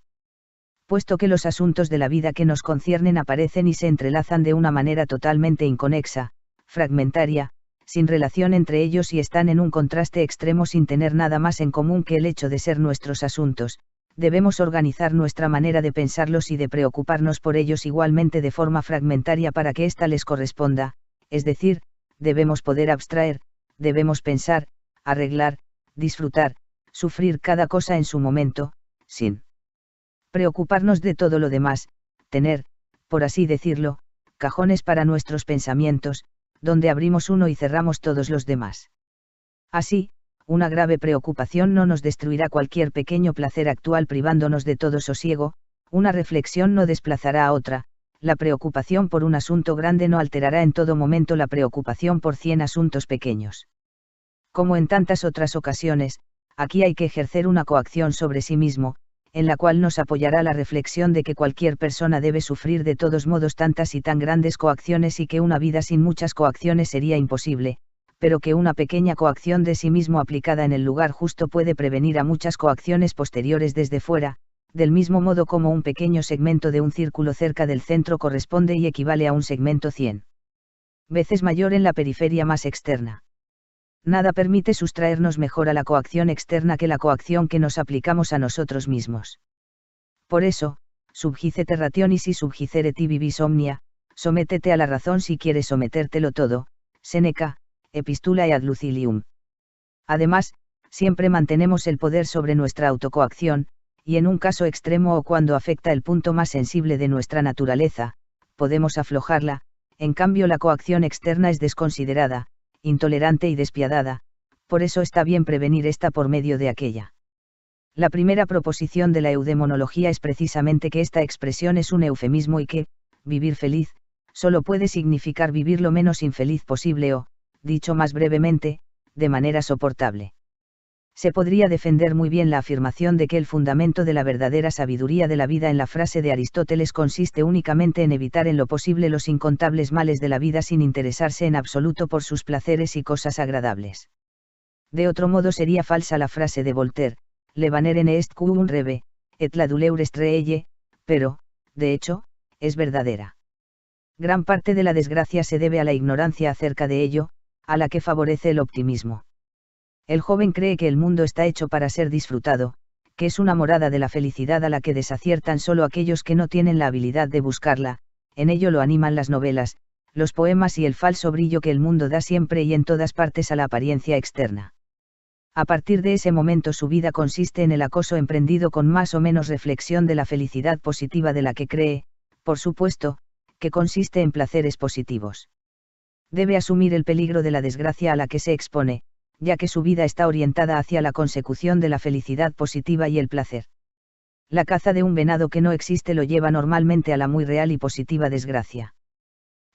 Puesto que los asuntos de la vida que nos conciernen aparecen y se entrelazan de una manera totalmente inconexa, fragmentaria, sin relación entre ellos y están en un contraste extremo sin tener nada más en común que el hecho de ser nuestros asuntos, debemos organizar nuestra manera de pensarlos y de preocuparnos por ellos igualmente de forma fragmentaria para que ésta les corresponda, es decir, debemos poder abstraer, debemos pensar, arreglar, disfrutar, sufrir cada cosa en su momento, sin preocuparnos de todo lo demás, tener, por así decirlo, cajones para nuestros pensamientos, donde abrimos uno y cerramos todos los demás. Así, una grave preocupación no nos destruirá cualquier pequeño placer actual privándonos de todo sosiego, una reflexión no desplazará a otra, la preocupación por un asunto grande no alterará en todo momento la preocupación por 100 asuntos pequeños. Como en tantas otras ocasiones, aquí hay que ejercer una coacción sobre sí mismo, en la cual nos apoyará la reflexión de que cualquier persona debe sufrir de todos modos tantas y tan grandes coacciones y que una vida sin muchas coacciones sería imposible, pero que una pequeña coacción de sí mismo aplicada en el lugar justo puede prevenir a muchas coacciones posteriores desde fuera, del mismo modo como un pequeño segmento de un círculo cerca del centro corresponde y equivale a un segmento 100 veces mayor en la periferia más externa. Nada permite sustraernos mejor a la coacción externa que la coacción que nos aplicamos a nosotros mismos. Por eso, subjicete rationis y subjicere tibi vis omnia, sométete a la razón si quieres sometértelo todo, Séneca, Epistula ad Lucilium. Además, siempre mantenemos el poder sobre nuestra autocoacción, y en un caso extremo o cuando afecta el punto más sensible de nuestra naturaleza, podemos aflojarla, en cambio la coacción externa es desconsiderada, intolerante y despiadada, por eso está bien prevenir esta por medio de aquella. La primera proposición de la eudemonología es precisamente que esta expresión es un eufemismo y que, vivir feliz, solo puede significar vivir lo menos infeliz posible o, dicho más brevemente, de manera soportable. Se podría defender muy bien la afirmación de que el fundamento de la verdadera sabiduría de la vida en la frase de Aristóteles consiste únicamente en evitar en lo posible los incontables males de la vida sin interesarse en absoluto por sus placeres y cosas agradables. De otro modo sería falsa la frase de Voltaire, le vanere ne est quum reve, et la douleur est reelle, pero, de hecho, es verdadera. Gran parte de la desgracia se debe a la ignorancia acerca de ello, a la que favorece el optimismo. El joven cree que el mundo está hecho para ser disfrutado, que es una morada de la felicidad a la que desaciertan solo aquellos que no tienen la habilidad de buscarla, en ello lo animan las novelas, los poemas y el falso brillo que el mundo da siempre y en todas partes a la apariencia externa. A partir de ese momento su vida consiste en el acoso emprendido con más o menos reflexión de la felicidad positiva de la que cree, por supuesto, que consiste en placeres positivos. Debe asumir el peligro de la desgracia a la que se expone, ya que su vida está orientada hacia la consecución de la felicidad positiva y el placer. La caza de un venado que no existe lo lleva normalmente a la muy real y positiva desgracia.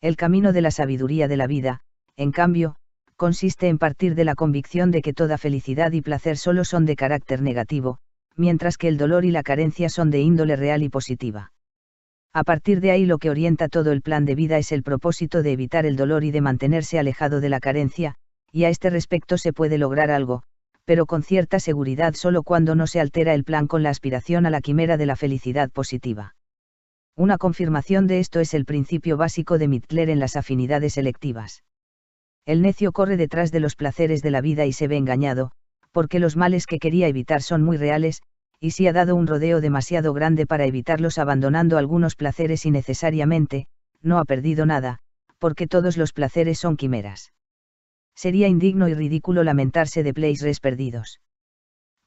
El camino de la sabiduría de la vida, en cambio, consiste en partir de la convicción de que toda felicidad y placer solo son de carácter negativo, mientras que el dolor y la carencia son de índole real y positiva. A partir de ahí lo que orienta todo el plan de vida es el propósito de evitar el dolor y de mantenerse alejado de la carencia, y a este respecto se puede lograr algo, pero con cierta seguridad solo cuando no se altera el plan con la aspiración a la quimera de la felicidad positiva. Una confirmación de esto es el principio básico de Mittler en las afinidades selectivas. El necio corre detrás de los placeres de la vida y se ve engañado, porque los males que quería evitar son muy reales, y si ha dado un rodeo demasiado grande para evitarlos abandonando algunos placeres innecesariamente, no ha perdido nada, porque todos los placeres son quimeras. Sería indigno y ridículo lamentarse de placeres perdidos.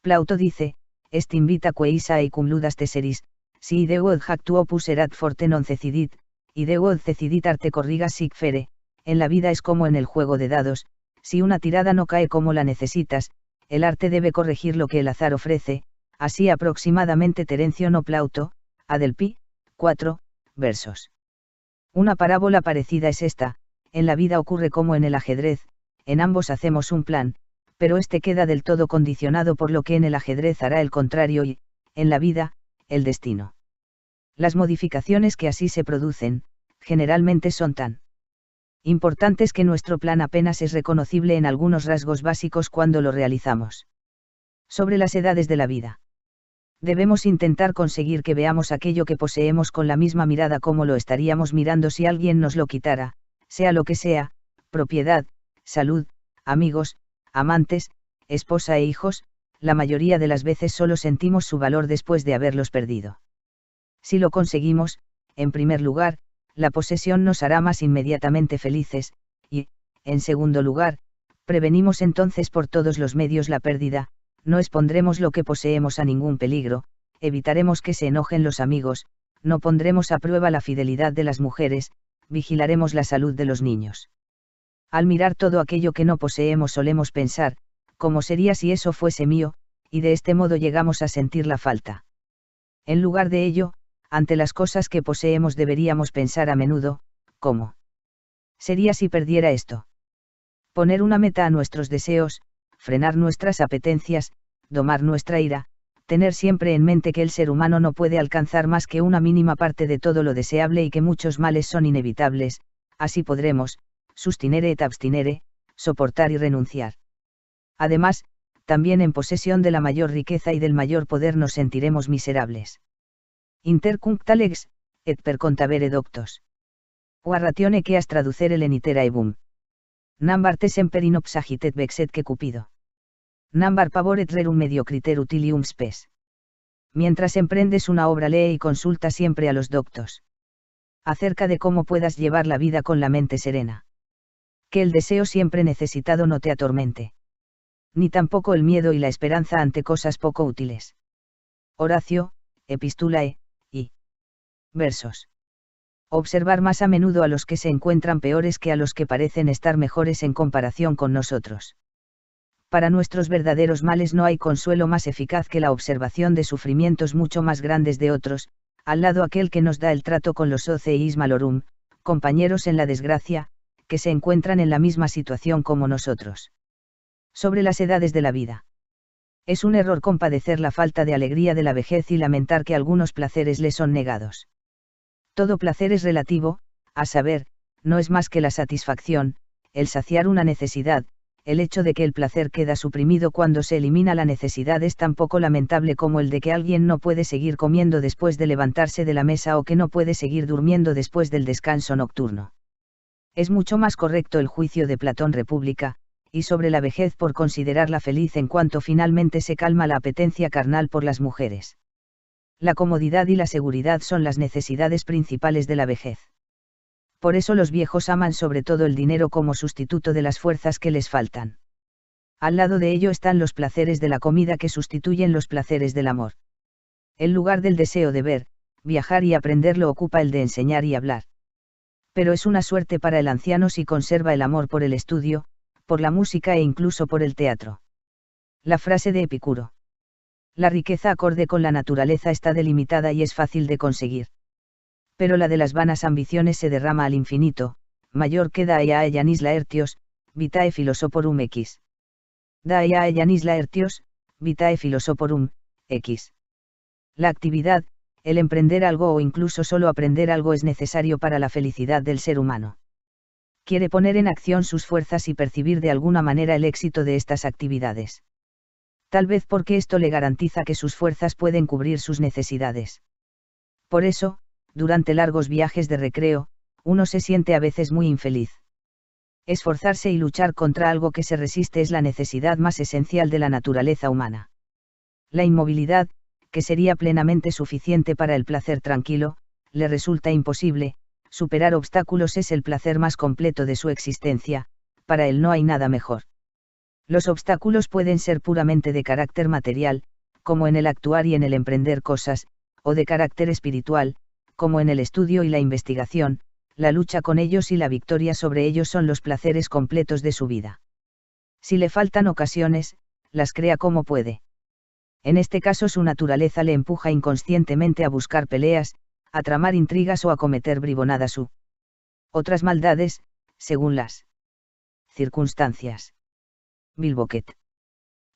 Plauto dice, est invita queisa e cum ludas tesseris, si ideuod jactu opus erat forte non cecidit, ideuod cecidit arte corrigas sic fere, en la vida es como en el juego de dados, si una tirada no cae como la necesitas, el arte debe corregir lo que el azar ofrece, así aproximadamente Terencio no Plauto, Adelpi, 4 versos. Una parábola parecida es esta, en la vida ocurre como en el ajedrez, en ambos hacemos un plan, pero este queda del todo condicionado por lo que en el ajedrez hará el contrario y, en la vida, el destino. Las modificaciones que así se producen, generalmente son tan importantes que nuestro plan apenas es reconocible en algunos rasgos básicos cuando lo realizamos. Sobre las edades de la vida. Debemos intentar conseguir que veamos aquello que poseemos con la misma mirada como lo estaríamos mirando si alguien nos lo quitara, sea lo que sea, propiedad, salud, amigos, amantes, esposa e hijos, la mayoría de las veces solo sentimos su valor después de haberlos perdido. Si lo conseguimos, en primer lugar, la posesión nos hará más inmediatamente felices, En segundo lugar, prevenimos entonces por todos los medios la pérdida, no expondremos lo que poseemos a ningún peligro, evitaremos que se enojen los amigos, no pondremos a prueba la fidelidad de las mujeres, vigilaremos la salud de los niños. Al mirar todo aquello que no poseemos solemos pensar, ¿cómo sería si eso fuese mío?, y de este modo llegamos a sentir la falta. En lugar de ello, ante las cosas que poseemos deberíamos pensar a menudo, ¿cómo sería si perdiera esto? Poner una meta a nuestros deseos, frenar nuestras apetencias, domar nuestra ira, tener siempre en mente que el ser humano no puede alcanzar más que una mínima parte de todo lo deseable y que muchos males son inevitables, así podremos, sustinere et abstinere, soportar y renunciar. Además, también en posesión de la mayor riqueza y del mayor poder nos sentiremos miserables. Intercuncta lex, et per contavere doctos. Guarratione que as traducere lenitera ebum. Nambar te semper inopsagitet vexet que Cupido. Nambar pavoret rerum mediocriter utilium spes. Mientras emprendes una obra lee y consulta siempre a los doctos. Acerca de cómo puedas llevar la vida con la mente serena. Que el deseo siempre necesitado no te atormente. Ni tampoco el miedo y la esperanza ante cosas poco útiles. Horacio, Epistulae, y versos. Observar más a menudo a los que se encuentran peores que a los que parecen estar mejores en comparación con nosotros. Para nuestros verdaderos males no hay consuelo más eficaz que la observación de sufrimientos mucho más grandes de otros, al lado aquel que nos da el trato con los oceis malorum, compañeros en la desgracia, que se encuentran en la misma situación como nosotros. Sobre las edades de la vida. Es un error compadecer la falta de alegría de la vejez y lamentar que algunos placeres le son negados. Todo placer es relativo, a saber, no es más que la satisfacción, el saciar una necesidad, el hecho de que el placer queda suprimido cuando se elimina la necesidad es tan poco lamentable como el de que alguien no puede seguir comiendo después de levantarse de la mesa o que no puede seguir durmiendo después del descanso nocturno. Es mucho más correcto el juicio de Platón República, y sobre la vejez por considerarla feliz en cuanto finalmente se calma la apetencia carnal por las mujeres. La comodidad y la seguridad son las necesidades principales de la vejez. Por eso los viejos aman sobre todo el dinero como sustituto de las fuerzas que les faltan. Al lado de ello están los placeres de la comida que sustituyen los placeres del amor. El lugar del deseo de ver, viajar y aprender lo ocupa el de enseñar y hablar. Pero es una suerte para el anciano si conserva el amor por el estudio, por la música e incluso por el teatro. La frase de Epicuro. La riqueza acorde con la naturaleza está delimitada y es fácil de conseguir. Pero la de las vanas ambiciones se derrama al infinito, mayor que daeae Janis Laertios, vitae philosoporum x. Daeae Janis Laertios, vitae philosoporum, x. La actividad, el emprender algo o incluso solo aprender algo es necesario para la felicidad del ser humano. Quiere poner en acción sus fuerzas y percibir de alguna manera el éxito de estas actividades. Tal vez porque esto le garantiza que sus fuerzas pueden cubrir sus necesidades. Por eso, durante largos viajes de recreo, uno se siente a veces muy infeliz. Esforzarse y luchar contra algo que se resiste es la necesidad más esencial de la naturaleza humana. La inmovilidad, que sería plenamente suficiente para el placer tranquilo, le resulta imposible. Superar obstáculos es el placer más completo de su existencia, para él no hay nada mejor. Los obstáculos pueden ser puramente de carácter material, como en el actuar y en el emprender cosas, o de carácter espiritual, como en el estudio y la investigación, la lucha con ellos y la victoria sobre ellos son los placeres completos de su vida. Si le faltan ocasiones, las crea como puede. En este caso su naturaleza le empuja inconscientemente a buscar peleas, a tramar intrigas o a cometer bribonadas u otras maldades, según las circunstancias. Bilboquet.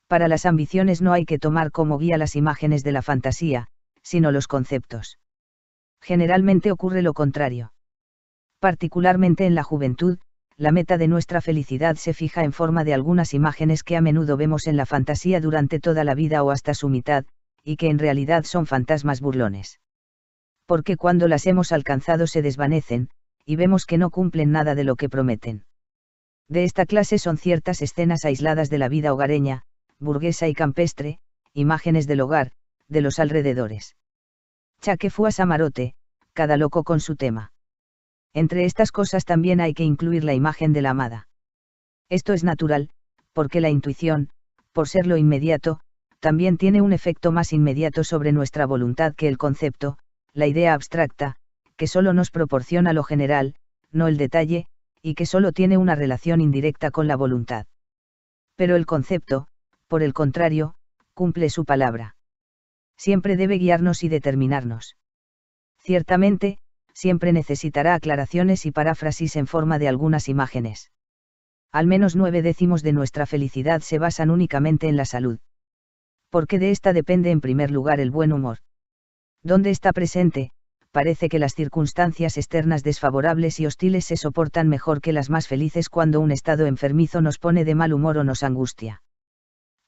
Para las ambiciones no hay que tomar como guía las imágenes de la fantasía, sino los conceptos. Generalmente ocurre lo contrario. Particularmente en la juventud, la meta de nuestra felicidad se fija en forma de algunas imágenes que a menudo vemos en la fantasía durante toda la vida o hasta su mitad, y que en realidad son fantasmas burlones. Porque cuando las hemos alcanzado se desvanecen, y vemos que no cumplen nada de lo que prometen. De esta clase son ciertas escenas aisladas de la vida hogareña, burguesa y campestre, imágenes del hogar, de los alrededores. Chaque fue a Samarote, cada loco con su tema. Entre estas cosas también hay que incluir la imagen de la amada. Esto es natural, porque la intuición, por ser lo inmediato, también tiene un efecto más inmediato sobre nuestra voluntad que el concepto, la idea abstracta, que solo nos proporciona lo general, no el detalle, y que solo tiene una relación indirecta con la voluntad. Pero el concepto, por el contrario, cumple su palabra. Siempre debe guiarnos y determinarnos. Ciertamente, siempre necesitará aclaraciones y paráfrasis en forma de algunas imágenes. Al menos 9/10 de nuestra felicidad se basan únicamente en la salud. Porque de esta depende en primer lugar el buen humor. Donde está presente, parece que las circunstancias externas desfavorables y hostiles se soportan mejor que las más felices cuando un estado enfermizo nos pone de mal humor o nos angustia.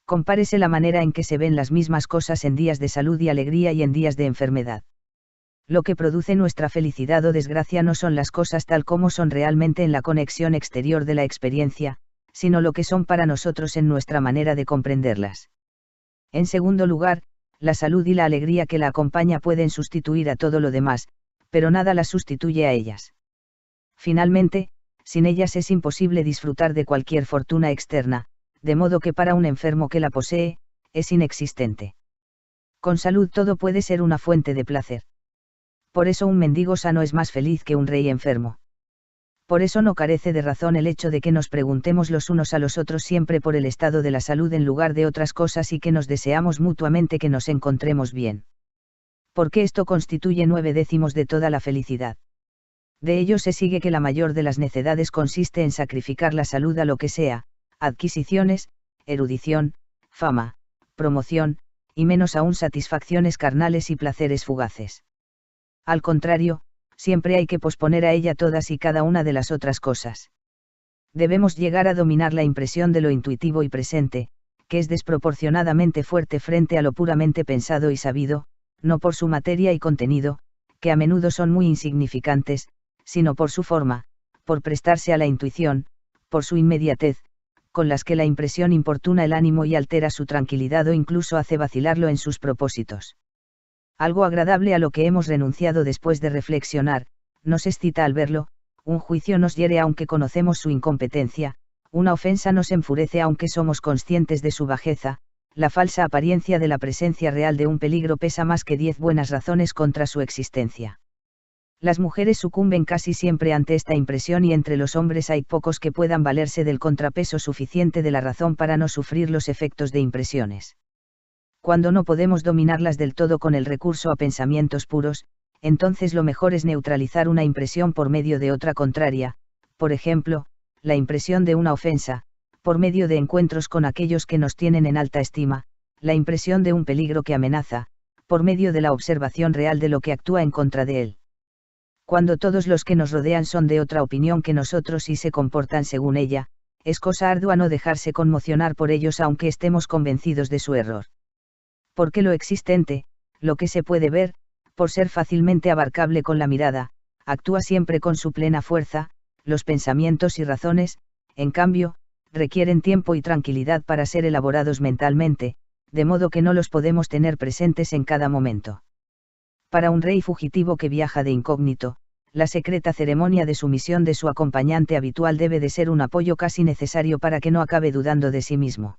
Compárese la manera en que se ven las mismas cosas en días de salud y alegría y en días de enfermedad. Lo que produce nuestra felicidad o desgracia no son las cosas tal como son realmente en la conexión exterior de la experiencia, sino lo que son para nosotros en nuestra manera de comprenderlas. En segundo lugar, la salud y la alegría que la acompaña pueden sustituir a todo lo demás, pero nada las sustituye a ellas. Finalmente, sin ellas es imposible disfrutar de cualquier fortuna externa, de modo que para un enfermo que la posee, es inexistente. Con salud todo puede ser una fuente de placer. Por eso un mendigo sano es más feliz que un rey enfermo. Por eso no carece de razón el hecho de que nos preguntemos los unos a los otros siempre por el estado de la salud en lugar de otras cosas y que nos deseamos mutuamente que nos encontremos bien. Porque esto constituye 9/10 de toda la felicidad. De ello se sigue que la mayor de las necedades consiste en sacrificar la salud a lo que sea, adquisiciones, erudición, fama, promoción, y menos aún satisfacciones carnales y placeres fugaces. Al contrario, siempre hay que posponer a ella todas y cada una de las otras cosas. Debemos llegar a dominar la impresión de lo intuitivo y presente, que es desproporcionadamente fuerte frente a lo puramente pensado y sabido, no por su materia y contenido, que a menudo son muy insignificantes, sino por su forma, por prestarse a la intuición, por su inmediatez, con las que la impresión importuna el ánimo y altera su tranquilidad o incluso hace vacilarlo en sus propósitos. Algo agradable a lo que hemos renunciado después de reflexionar, nos excita al verlo, un juicio nos hiere aunque conocemos su incompetencia, una ofensa nos enfurece aunque somos conscientes de su bajeza, la falsa apariencia de la presencia real de un peligro pesa más que 10 buenas razones contra su existencia. Las mujeres sucumben casi siempre ante esta impresión y entre los hombres hay pocos que puedan valerse del contrapeso suficiente de la razón para no sufrir los efectos de impresiones. Cuando no podemos dominarlas del todo con el recurso a pensamientos puros, entonces lo mejor es neutralizar una impresión por medio de otra contraria, por ejemplo, la impresión de una ofensa, por medio de encuentros con aquellos que nos tienen en alta estima, la impresión de un peligro que amenaza, por medio de la observación real de lo que actúa en contra de él. Cuando todos los que nos rodean son de otra opinión que nosotros y se comportan según ella, es cosa ardua no dejarse conmocionar por ellos aunque estemos convencidos de su error. Porque lo existente, lo que se puede ver, por ser fácilmente abarcable con la mirada, actúa siempre con su plena fuerza, los pensamientos y razones, en cambio, requieren tiempo y tranquilidad para ser elaborados mentalmente, de modo que no los podemos tener presentes en cada momento. Para un rey fugitivo que viaja de incógnito, la secreta ceremonia de sumisión de su acompañante habitual debe de ser un apoyo casi necesario para que no acabe dudando de sí mismo.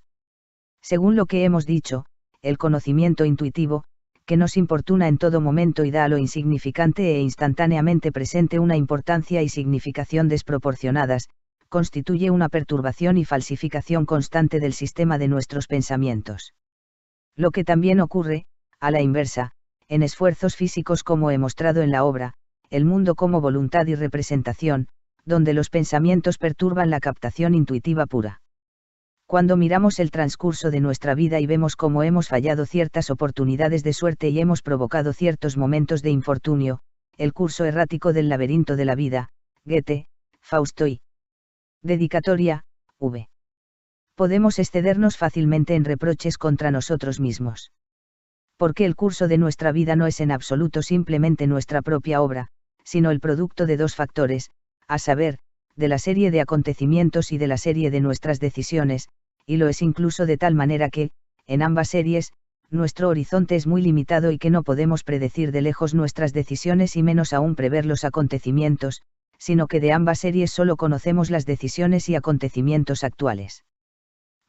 Según lo que hemos dicho, el conocimiento intuitivo, que nos importuna en todo momento y da a lo insignificante e instantáneamente presente una importancia y significación desproporcionadas, constituye una perturbación y falsificación constante del sistema de nuestros pensamientos. Lo que también ocurre, a la inversa, en esfuerzos físicos como he mostrado en la obra, El mundo como voluntad y representación, donde los pensamientos perturban la captación intuitiva pura. Cuando miramos el transcurso de nuestra vida y vemos cómo hemos fallado ciertas oportunidades de suerte y hemos provocado ciertos momentos de infortunio, el curso errático del laberinto de la vida, Goethe, Fausto y Dedicatoria, v. Podemos excedernos fácilmente en reproches contra nosotros mismos. Porque el curso de nuestra vida no es en absoluto simplemente nuestra propia obra, sino el producto de dos factores, a saber, de la serie de acontecimientos y de la serie de nuestras decisiones, y lo es incluso de tal manera que, en ambas series, nuestro horizonte es muy limitado y que no podemos predecir de lejos nuestras decisiones y menos aún prever los acontecimientos, sino que de ambas series solo conocemos las decisiones y acontecimientos actuales.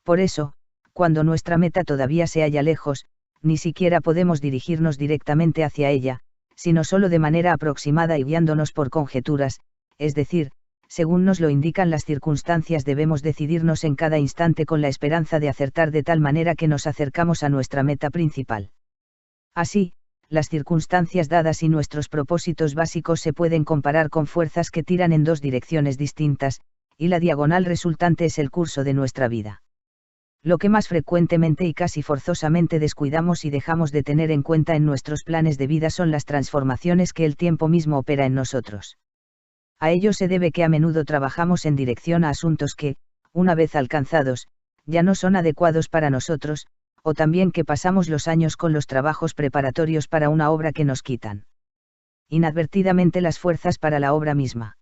Por eso, cuando nuestra meta todavía se halla lejos, ni siquiera podemos dirigirnos directamente hacia ella, sino solo de manera aproximada y guiándonos por conjeturas, es decir, según nos lo indican las circunstancias debemos decidirnos en cada instante con la esperanza de acertar de tal manera que nos acercamos a nuestra meta principal. Así, las circunstancias dadas y nuestros propósitos básicos se pueden comparar con fuerzas que tiran en dos direcciones distintas, y la diagonal resultante es el curso de nuestra vida. Lo que más frecuentemente y casi forzosamente descuidamos y dejamos de tener en cuenta en nuestros planes de vida son las transformaciones que el tiempo mismo opera en nosotros. A ello se debe que a menudo trabajamos en dirección a asuntos que, una vez alcanzados, ya no son adecuados para nosotros, o también que pasamos los años con los trabajos preparatorios para una obra que nos quitan inadvertidamente las fuerzas para la obra misma.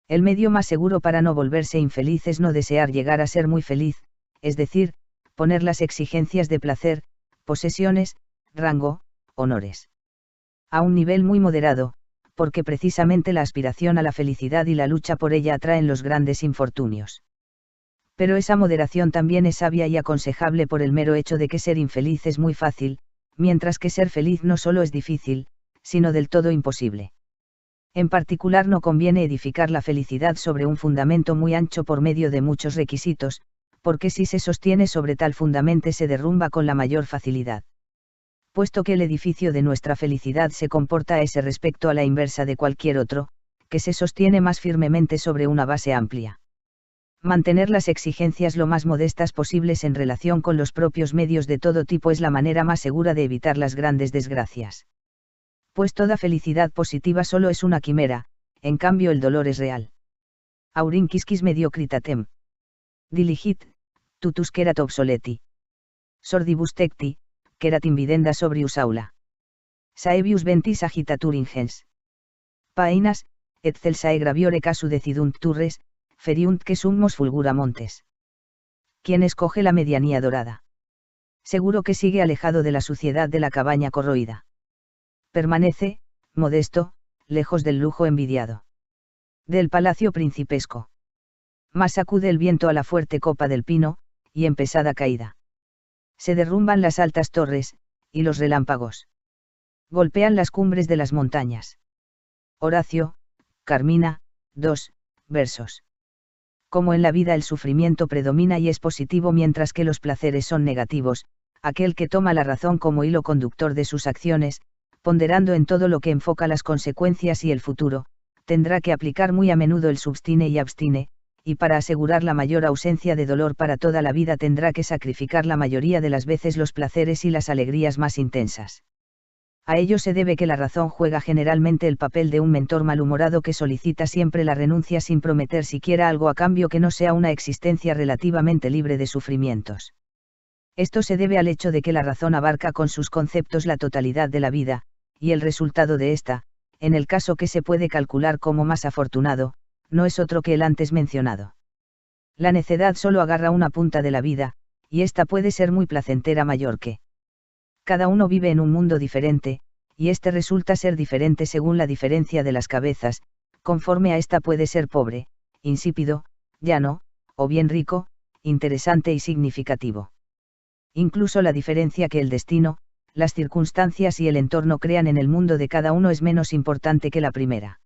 El medio más seguro para no volverse infeliz es no desear llegar a ser muy feliz, es decir, poner las exigencias de placer, posesiones, rango, honores a un nivel muy moderado, porque precisamente la aspiración a la felicidad y la lucha por ella atraen los grandes infortunios. Pero esa moderación también es sabia y aconsejable por el mero hecho de que ser infeliz es muy fácil, mientras que ser feliz no solo es difícil, sino del todo imposible. En particular no conviene edificar la felicidad sobre un fundamento muy ancho por medio de muchos requisitos, porque si se sostiene sobre tal fundamento se derrumba con la mayor facilidad. Puesto que el edificio de nuestra felicidad se comporta a ese respecto a la inversa de cualquier otro, que se sostiene más firmemente sobre una base amplia. Mantener las exigencias lo más modestas posibles en relación con los propios medios de todo tipo es la manera más segura de evitar las grandes desgracias. Pues toda felicidad positiva solo es una quimera, en cambio el dolor es real. Aurinquisquis mediocritatem. Diligit, tutus querat obsoleti. Sordibus tecti, querat invidenda sobrius aula. Saevius ventis agitatur ingens. Paeinas, et celsae graviore casu decidunt turres, feriunt que summos fulgura montes. ¿Quién escoge la medianía dorada? Seguro que sigue alejado de la suciedad de la cabaña corroída. Permanece, modesto, lejos del lujo envidiado. Del palacio principesco. Mas sacude el viento a la fuerte copa del pino, y en pesada caída. Se derrumban las altas torres, y los relámpagos golpean las cumbres de las montañas. Horacio, Carmina, 2 versos. Como en la vida el sufrimiento predomina y es positivo mientras que los placeres son negativos, aquel que toma la razón como hilo conductor de sus acciones, ponderando en todo lo que enfoca las consecuencias y el futuro, tendrá que aplicar muy a menudo el substine y abstine, y para asegurar la mayor ausencia de dolor para toda la vida tendrá que sacrificar la mayoría de las veces los placeres y las alegrías más intensas. A ello se debe que la razón juega generalmente el papel de un mentor malhumorado que solicita siempre la renuncia sin prometer siquiera algo a cambio que no sea una existencia relativamente libre de sufrimientos. Esto se debe al hecho de que la razón abarca con sus conceptos la totalidad de la vida, y el resultado de esta, en el caso que se puede calcular como más afortunado, no es otro que el antes mencionado. La necedad solo agarra una punta de la vida, y esta puede ser muy placentera mayor que. Cada uno vive en un mundo diferente, y este resulta ser diferente según la diferencia de las cabezas, conforme a esta puede ser pobre, insípido, llano, o bien rico, interesante y significativo. Incluso la diferencia que el destino, las circunstancias y el entorno crean en el mundo de cada uno es menos importante que la primera.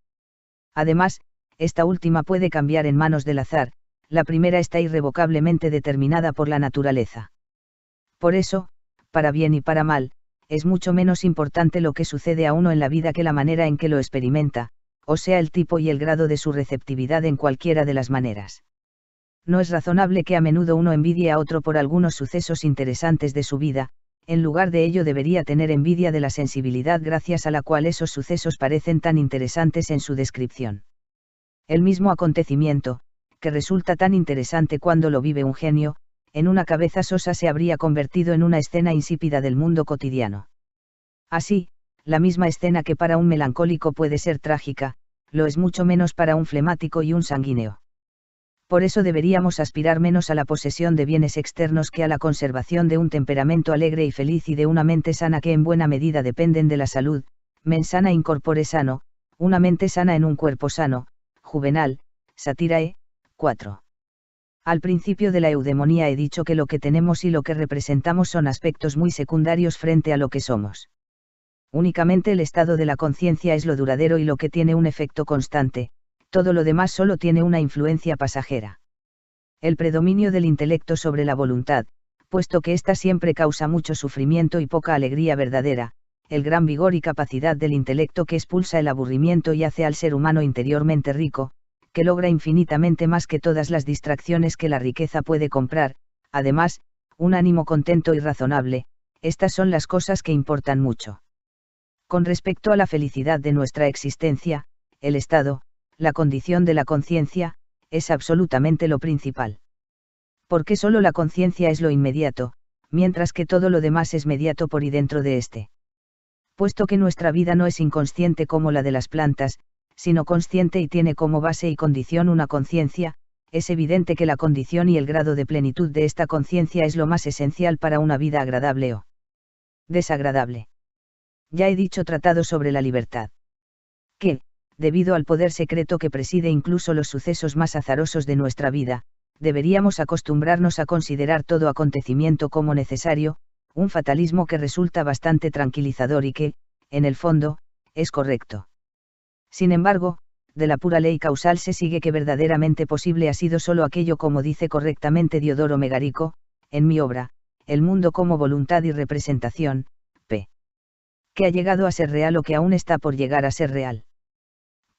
Además, esta última puede cambiar en manos del azar, la primera está irrevocablemente determinada por la naturaleza. Por eso, para bien y para mal, es mucho menos importante lo que sucede a uno en la vida que la manera en que lo experimenta, o sea el tipo y el grado de su receptividad en cualquiera de las maneras. No es razonable que a menudo uno envidie a otro por algunos sucesos interesantes de su vida, en lugar de ello debería tener envidia de la sensibilidad gracias a la cual esos sucesos parecen tan interesantes en su descripción. El mismo acontecimiento, que resulta tan interesante cuando lo vive un genio, en una cabeza sosa se habría convertido en una escena insípida del mundo cotidiano. Así, la misma escena que para un melancólico puede ser trágica, lo es mucho menos para un flemático y un sanguíneo. Por eso deberíamos aspirar menos a la posesión de bienes externos que a la conservación de un temperamento alegre y feliz y de una mente sana que en buena medida dependen de la salud, mens sana in corpore sano, una mente sana en un cuerpo sano, Juvenal, Satirae, 4. Al principio de la eudemonía he dicho que lo que tenemos y lo que representamos son aspectos muy secundarios frente a lo que somos. Únicamente el estado de la conciencia es lo duradero y lo que tiene un efecto constante, todo lo demás solo tiene una influencia pasajera. El predominio del intelecto sobre la voluntad, puesto que ésta siempre causa mucho sufrimiento y poca alegría verdadera, el gran vigor y capacidad del intelecto que expulsa el aburrimiento y hace al ser humano interiormente rico, que logra infinitamente más que todas las distracciones que la riqueza puede comprar, además, un ánimo contento y razonable, estas son las cosas que importan mucho. Con respecto a la felicidad de nuestra existencia, el estado, la condición de la conciencia, es absolutamente lo principal. Porque solo la conciencia es lo inmediato, mientras que todo lo demás es mediato por y dentro de éste. Puesto que nuestra vida no es inconsciente como la de las plantas, sino consciente y tiene como base y condición una conciencia, es evidente que la condición y el grado de plenitud de esta conciencia es lo más esencial para una vida agradable o desagradable. Ya he dicho tratado sobre la libertad. Que, debido al poder secreto que preside incluso los sucesos más azarosos de nuestra vida, deberíamos acostumbrarnos a considerar todo acontecimiento como necesario, un fatalismo que resulta bastante tranquilizador y que, en el fondo, es correcto. Sin embargo, de la pura ley causal se sigue que verdaderamente posible ha sido solo aquello como dice correctamente Diodoro Megarico, en mi obra, El mundo como voluntad y representación, p. que ha llegado a ser real o que aún está por llegar a ser real.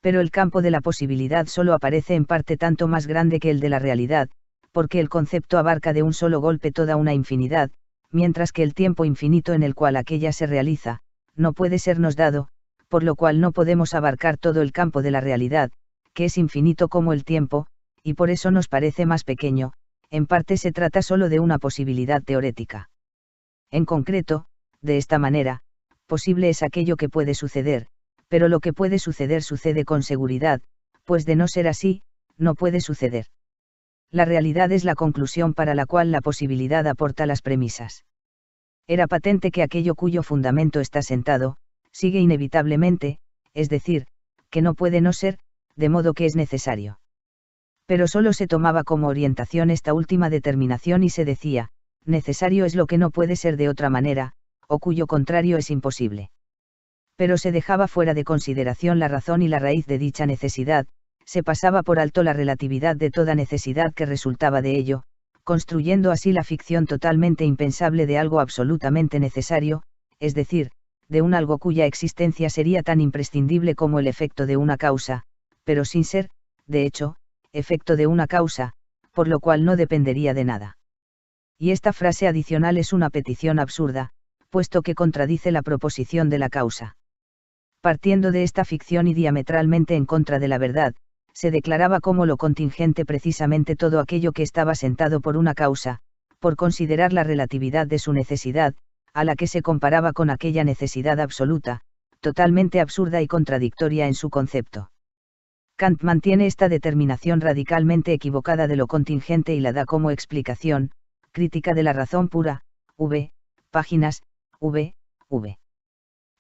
Pero el campo de la posibilidad solo aparece en parte tanto más grande que el de la realidad, porque el concepto abarca de un solo golpe toda una infinidad, mientras que el tiempo infinito en el cual aquella se realiza, no puede sernos dado, por lo cual no podemos abarcar todo el campo de la realidad, que es infinito como el tiempo, y por eso nos parece más pequeño, en parte se trata solo de una posibilidad teorética. En concreto, de esta manera, posible es aquello que puede suceder, pero lo que puede suceder sucede con seguridad, pues de no ser así, no puede suceder. La realidad es la conclusión para la cual la posibilidad aporta las premisas. Era patente que aquello cuyo fundamento está sentado, sigue inevitablemente, es decir, que no puede no ser, de modo que es necesario. Pero solo se tomaba como orientación esta última determinación y se decía, necesario es lo que no puede ser de otra manera, o cuyo contrario es imposible. Pero se dejaba fuera de consideración la razón y la raíz de dicha necesidad, se pasaba por alto la relatividad de toda necesidad que resultaba de ello, construyendo así la ficción totalmente impensable de algo absolutamente necesario, es decir, de un algo cuya existencia sería tan imprescindible como el efecto de una causa, pero sin ser, de hecho, efecto de una causa, por lo cual no dependería de nada. Y esta frase adicional es una petición absurda, puesto que contradice la proposición de la causa. Partiendo de esta ficción y diametralmente en contra de la verdad, se declaraba como lo contingente precisamente todo aquello que estaba sentado por una causa, por considerar la relatividad de su necesidad, a la que se comparaba con aquella necesidad absoluta, totalmente absurda y contradictoria en su concepto. Kant mantiene esta determinación radicalmente equivocada de lo contingente y la da como explicación, Crítica de la razón pura, v. páginas, v.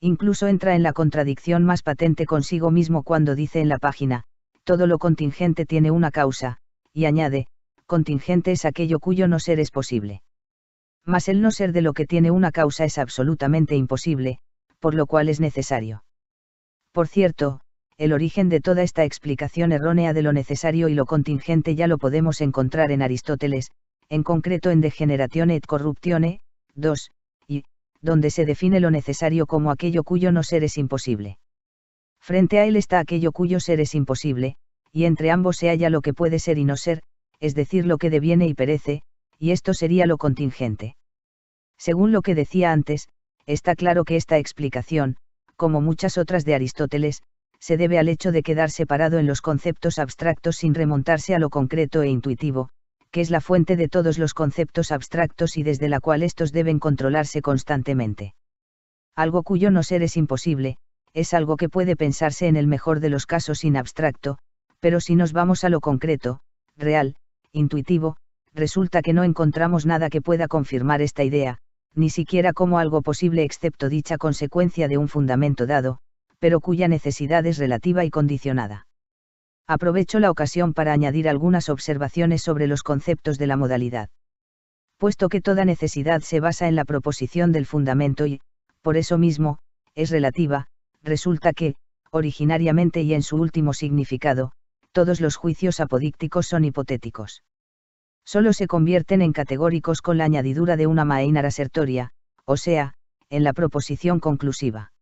Incluso entra en la contradicción más patente consigo mismo cuando dice en la página, todo lo contingente tiene una causa, y añade, contingente es aquello cuyo no ser es posible. Mas el no ser de lo que tiene una causa es absolutamente imposible, por lo cual es necesario. Por cierto, el origen de toda esta explicación errónea de lo necesario y lo contingente ya lo podemos encontrar en Aristóteles, en concreto en De Generatione et Corruptione, 2, y, donde se define lo necesario como aquello cuyo no ser es imposible. Frente a él está aquello cuyo ser es imposible, y entre ambos se halla lo que puede ser y no ser, es decir, lo que deviene y perece, y esto sería lo contingente. Según lo que decía antes, está claro que esta explicación, como muchas otras de Aristóteles, se debe al hecho de quedar separado en los conceptos abstractos sin remontarse a lo concreto e intuitivo, que es la fuente de todos los conceptos abstractos y desde la cual estos deben controlarse constantemente. Algo cuyo no ser es imposible, es algo que puede pensarse en el mejor de los casos sin abstracto, pero si nos vamos a lo concreto, real, intuitivo, resulta que no encontramos nada que pueda confirmar esta idea, ni siquiera como algo posible excepto dicha consecuencia de un fundamento dado, pero cuya necesidad es relativa y condicionada. Aprovecho la ocasión para añadir algunas observaciones sobre los conceptos de la modalidad. Puesto que toda necesidad se basa en la proposición del fundamento y, por eso mismo, es relativa, resulta que, originariamente y en su último significado, todos los juicios apodícticos son hipotéticos. Solo se convierten en categóricos con la añadidura de una maeinar asertoria, o sea, en la proposición conclusiva.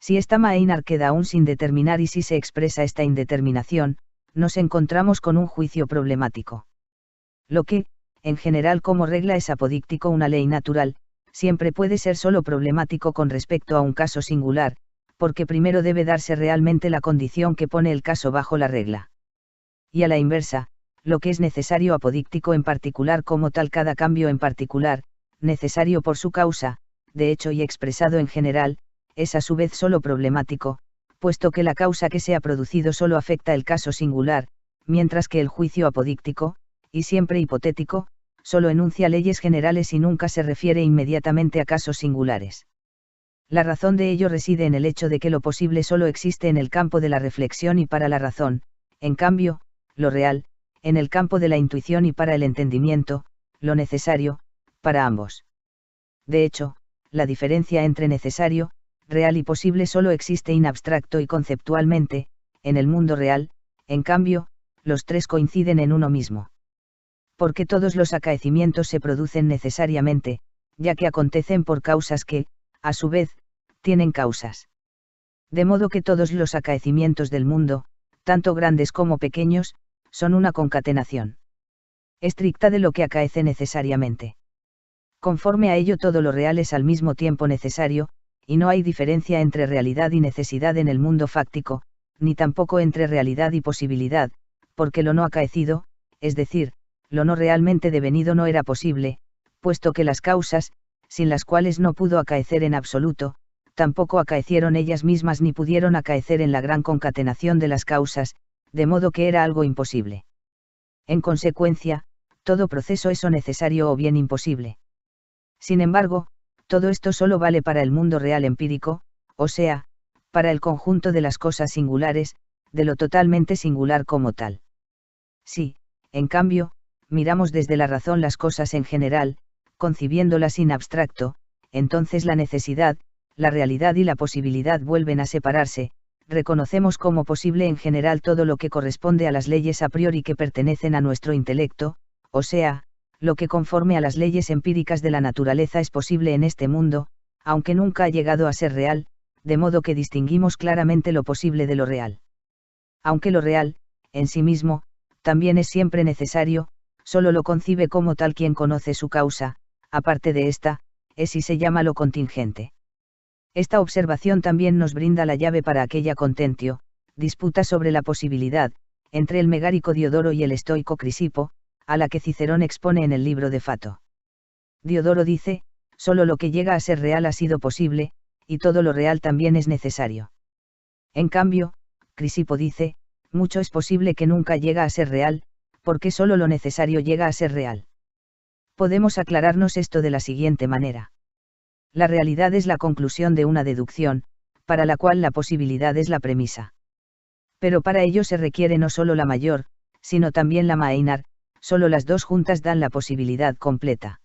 Si esta maeinar queda aún sin determinar y si se expresa esta indeterminación, nos encontramos con un juicio problemático. Lo que, en general como regla es apodíctico, una ley natural, siempre puede ser solo problemático con respecto a un caso singular, porque primero debe darse realmente la condición que pone el caso bajo la regla. Y a la inversa, lo que es necesario apodíctico en particular como tal cada cambio en particular, necesario por su causa, de hecho y expresado en general, es a su vez solo problemático, puesto que la causa que se ha producido solo afecta el caso singular, mientras que el juicio apodíctico, y siempre hipotético, solo enuncia leyes generales y nunca se refiere inmediatamente a casos singulares. La razón de ello reside en el hecho de que lo posible solo existe en el campo de la reflexión y para la razón, en cambio, lo real, en el campo de la intuición y para el entendimiento, lo necesario, para ambos. De hecho, la diferencia entre necesario, real y posible solo existe in abstracto y conceptualmente, en el mundo real, en cambio, los tres coinciden en uno mismo. Porque todos los acaecimientos se producen necesariamente, ya que acontecen por causas que, a su vez, tienen causas. De modo que todos los acaecimientos del mundo, tanto grandes como pequeños, son una concatenación estricta de lo que acaece necesariamente. Conforme a ello todo lo real es al mismo tiempo necesario, y no hay diferencia entre realidad y necesidad en el mundo fáctico, ni tampoco entre realidad y posibilidad, porque lo no acaecido, es decir, lo no realmente devenido no era posible, puesto que las causas, sin las cuales no pudo acaecer en absoluto, tampoco acaecieron ellas mismas ni pudieron acaecer en la gran concatenación de las causas, de modo que era algo imposible. En consecuencia, todo proceso es o necesario o bien imposible. Sin embargo, todo esto solo vale para el mundo real empírico, o sea, para el conjunto de las cosas singulares, de lo totalmente singular como tal. Si, en cambio, miramos desde la razón las cosas en general, concibiéndolas in abstracto, entonces la necesidad, la realidad y la posibilidad vuelven a separarse, reconocemos como posible en general todo lo que corresponde a las leyes a priori que pertenecen a nuestro intelecto, o sea, lo que conforme a las leyes empíricas de la naturaleza es posible en este mundo, aunque nunca ha llegado a ser real, de modo que distinguimos claramente lo posible de lo real. Aunque lo real, en sí mismo, también es siempre necesario, solo lo concibe como tal quien conoce su causa, aparte de esta, es y se llama lo contingente. Esta observación también nos brinda la llave para aquella contentio, disputa sobre la posibilidad, entre el megárico Diodoro y el estoico Crisipo, a la que Cicerón expone en el libro de Fato. Diodoro dice, solo lo que llega a ser real ha sido posible, y todo lo real también es necesario. En cambio, Crisipo dice, mucho es posible que nunca llega a ser real, porque solo lo necesario llega a ser real. Podemos aclararnos esto de la siguiente manera. La realidad es la conclusión de una deducción, para la cual la posibilidad es la premisa. Pero para ello se requiere no solo la mayor, sino también la maeinar, solo las dos juntas dan la posibilidad completa.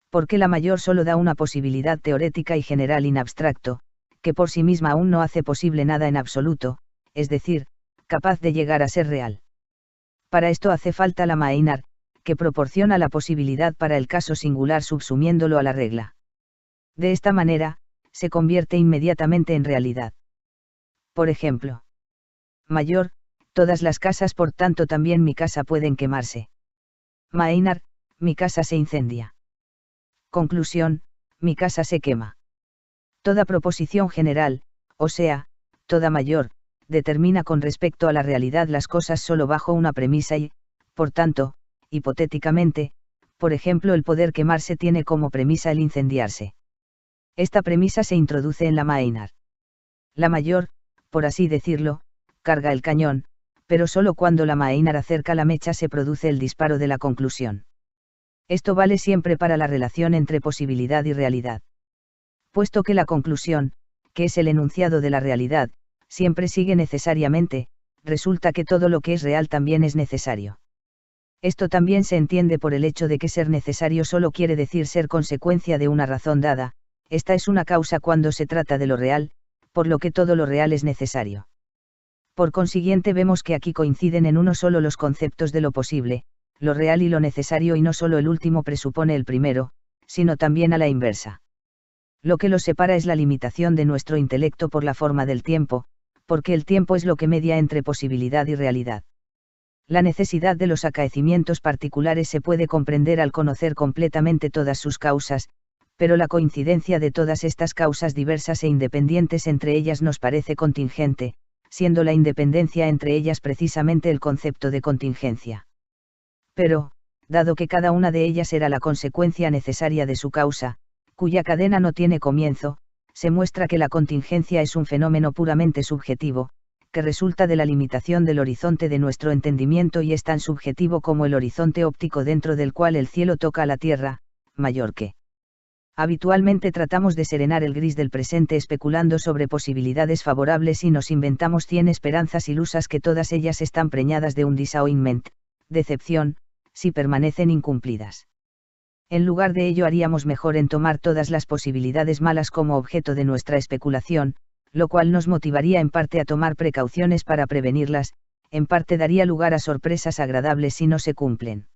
Porque la mayor solo da una posibilidad teorética y general in abstracto, que por sí misma aún no hace posible nada en absoluto, es decir, capaz de llegar a ser real. Para esto hace falta la maeinar, que proporciona la posibilidad para el caso singular subsumiéndolo a la regla. De esta manera, se convierte inmediatamente en realidad. Por ejemplo, mayor, todas las casas por tanto también mi casa pueden quemarse. Maeinar, mi casa se incendia. Conclusión, mi casa se quema. Toda proposición general, o sea, toda mayor, determina con respecto a la realidad las cosas solo bajo una premisa y, por tanto, hipotéticamente, por ejemplo el poder quemarse tiene como premisa el incendiarse. Esta premisa se introduce en la maeinar. La mayor, por así decirlo, carga el cañón, pero solo cuando la maeinar acerca la mecha se produce el disparo de la conclusión. Esto vale siempre para la relación entre posibilidad y realidad. Puesto que la conclusión, que es el enunciado de la realidad, siempre sigue necesariamente, resulta que todo lo que es real también es necesario. Esto también se entiende por el hecho de que ser necesario solo quiere decir ser consecuencia de una razón dada, esta es una causa cuando se trata de lo real, por lo que todo lo real es necesario. Por consiguiente vemos que aquí coinciden en uno solo los conceptos de lo posible, lo real y lo necesario, y no solo el último presupone el primero, sino también a la inversa. Lo que los separa es la limitación de nuestro intelecto por la forma del tiempo, porque el tiempo es lo que media entre posibilidad y realidad. La necesidad de los acaecimientos particulares se puede comprender al conocer completamente todas sus causas, pero la coincidencia de todas estas causas diversas e independientes entre ellas nos parece contingente, siendo la independencia entre ellas precisamente el concepto de contingencia. Pero, dado que cada una de ellas era la consecuencia necesaria de su causa, cuya cadena no tiene comienzo, se muestra que la contingencia es un fenómeno puramente subjetivo, que resulta de la limitación del horizonte de nuestro entendimiento y es tan subjetivo como el horizonte óptico dentro del cual el cielo toca a la tierra, mayor que. Habitualmente tratamos de serenar el gris del presente especulando sobre posibilidades favorables y nos inventamos 100 esperanzas ilusas que todas ellas están preñadas de un disappointment, decepción, si permanecen incumplidas. En lugar de ello haríamos mejor en tomar todas las posibilidades malas como objeto de nuestra especulación, lo cual nos motivaría en parte a tomar precauciones para prevenirlas, en parte daría lugar a sorpresas agradables si no se cumplen.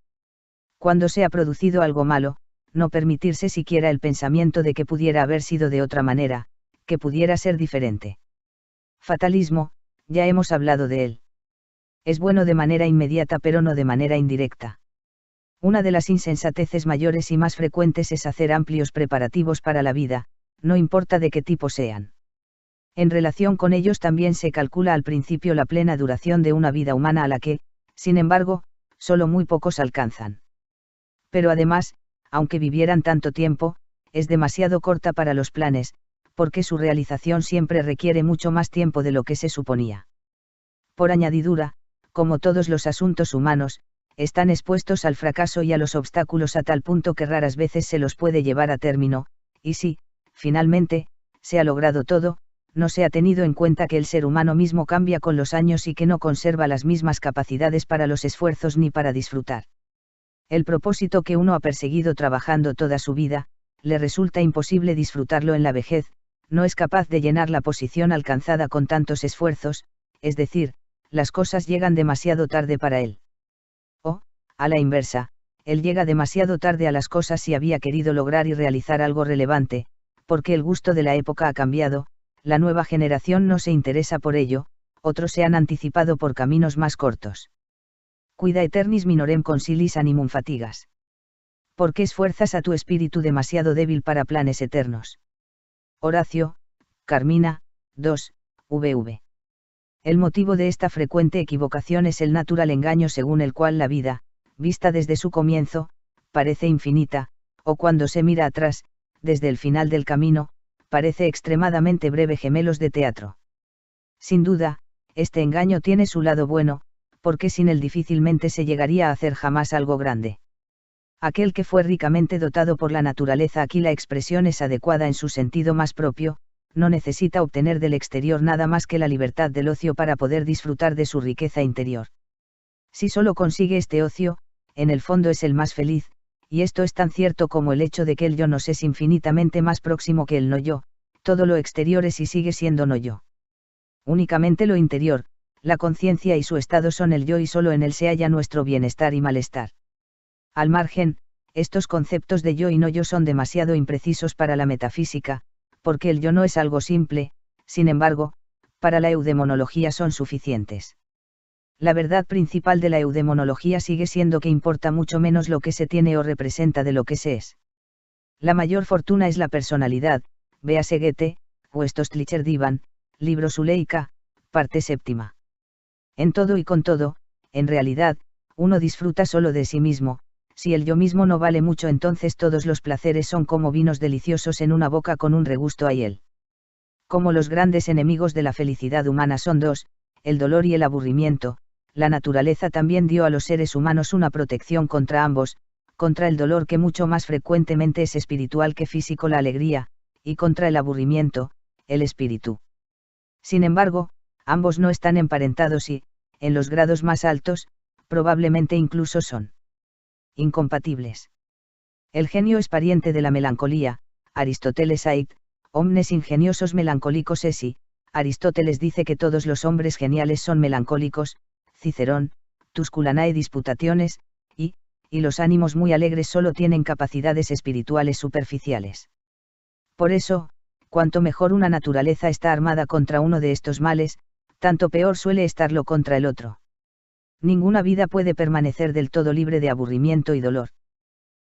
Cuando se ha producido algo malo, no permitirse siquiera el pensamiento de que pudiera haber sido de otra manera, que pudiera ser diferente. Fatalismo, ya hemos hablado de él. Es bueno de manera inmediata pero no de manera indirecta. Una de las insensateces mayores y más frecuentes es hacer amplios preparativos para la vida, no importa de qué tipo sean. En relación con ellos también se calcula al principio la plena duración de una vida humana a la que, sin embargo, solo muy pocos alcanzan. Pero además, aunque vivieran tanto tiempo, es demasiado corta para los planes, porque su realización siempre requiere mucho más tiempo de lo que se suponía. Por añadidura, como todos los asuntos humanos, están expuestos al fracaso y a los obstáculos a tal punto que raras veces se los puede llevar a término, y si, finalmente, se ha logrado todo, no se ha tenido en cuenta que el ser humano mismo cambia con los años y que no conserva las mismas capacidades para los esfuerzos ni para disfrutar. El propósito que uno ha perseguido trabajando toda su vida, le resulta imposible disfrutarlo en la vejez, no es capaz de llenar la posición alcanzada con tantos esfuerzos, es decir, las cosas llegan demasiado tarde para él. O, a la inversa, él llega demasiado tarde a las cosas si había querido lograr y realizar algo relevante, porque el gusto de la época ha cambiado, la nueva generación no se interesa por ello, otros se han anticipado por caminos más cortos. Cuida eternis minorem consilis animum fatigas. ¿Por qué esfuerzas a tu espíritu demasiado débil para planes eternos? Horacio, Carmina, 2, vv. El motivo de esta frecuente equivocación es el natural engaño según el cual la vida, vista desde su comienzo, parece infinita, o cuando se mira atrás, desde el final del camino, parece extremadamente breve. Gemelos de teatro. Sin duda, este engaño tiene su lado bueno, porque sin él difícilmente se llegaría a hacer jamás algo grande. Aquel que fue ricamente dotado por la naturaleza, aquí la expresión es adecuada en su sentido más propio, no necesita obtener del exterior nada más que la libertad del ocio para poder disfrutar de su riqueza interior. Si solo consigue este ocio, en el fondo es el más feliz, y esto es tan cierto como el hecho de que el yo nos es infinitamente más próximo que el no yo, todo lo exterior es y sigue siendo no yo. Únicamente lo interior, la conciencia y su estado son el yo y solo en él se halla nuestro bienestar y malestar. Al margen, estos conceptos de yo y no yo son demasiado imprecisos para la metafísica, porque el yo no es algo simple, sin embargo, para la eudemonología son suficientes. La verdad principal de la eudemonología sigue siendo que importa mucho menos lo que se tiene o representa de lo que se es. La mayor fortuna es la personalidad, véase Goethe, Westostlicher Divan, libro Zuleika, parte séptima. En todo y con todo, en realidad, uno disfruta solo de sí mismo. Si el yo mismo no vale mucho, entonces todos los placeres son como vinos deliciosos en una boca con un regusto a hiel. Como los grandes enemigos de la felicidad humana son dos, el dolor y el aburrimiento, la naturaleza también dio a los seres humanos una protección contra ambos, contra el dolor que mucho más frecuentemente es espiritual que físico, la alegría, y contra el aburrimiento, el espíritu. Sin embargo, ambos no están emparentados y, en los grados más altos, probablemente incluso son incompatibles. El genio es pariente de la melancolía, Aristóteles ait, omnes ingeniosos melancólicos esi, Aristóteles dice que todos los hombres geniales son melancólicos, Cicerón, Tusculanae disputationes, y los ánimos muy alegres solo tienen capacidades espirituales superficiales. Por eso, cuanto mejor una naturaleza está armada contra uno de estos males, tanto peor suele estarlo contra el otro. Ninguna vida puede permanecer del todo libre de aburrimiento y dolor.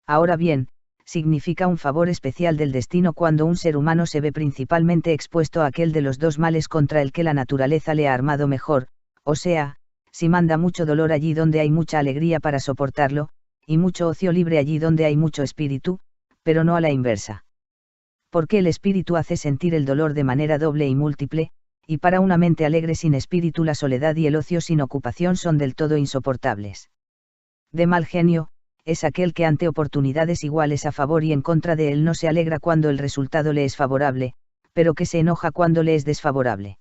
Ahora bien, significa un favor especial del destino cuando un ser humano se ve principalmente expuesto a aquel de los dos males contra el que la naturaleza le ha armado mejor, o sea, si manda mucho dolor allí donde hay mucha alegría para soportarlo, y mucho ocio libre allí donde hay mucho espíritu, pero no a la inversa. Porque el espíritu hace sentir el dolor de manera doble y múltiple, y para una mente alegre sin espíritu la soledad y el ocio sin ocupación son del todo insoportables. De mal genio, es aquel que ante oportunidades iguales a favor y en contra de él no se alegra cuando el resultado le es favorable, pero que se enoja cuando le es desfavorable.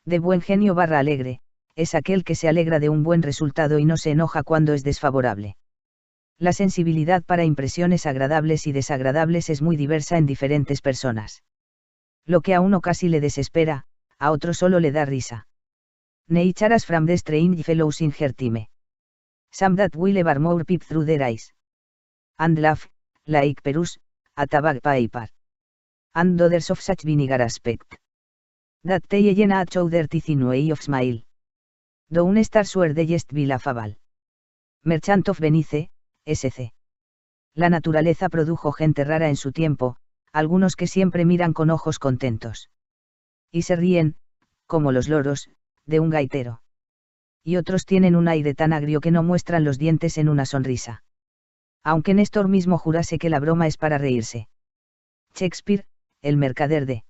De buen genio / alegre, es aquel que se alegra de un buen resultado y no se enoja cuando es desfavorable. La sensibilidad para impresiones agradables y desagradables es muy diversa en diferentes personas. Lo que a uno casi le desespera, a otro solo le da risa. Neicharas from the strange fellows in her time. Some that will evermore peep through their eyes. And laugh, like perus, at a bagpiper. And others of such vinegar aspect. That they llena at show their teeth in way of smile. Down stars were the jest be laughable. Merchant of Venice, S.C. La naturaleza produjo gente rara en su tiempo, algunos que siempre miran con ojos contentos. Y se ríen, como los loros, de un gaitero. Y otros tienen un aire tan agrio que no muestran los dientes en una sonrisa. Aunque Néstor mismo jurase que la broma es para reírse. Shakespeare, el mercader de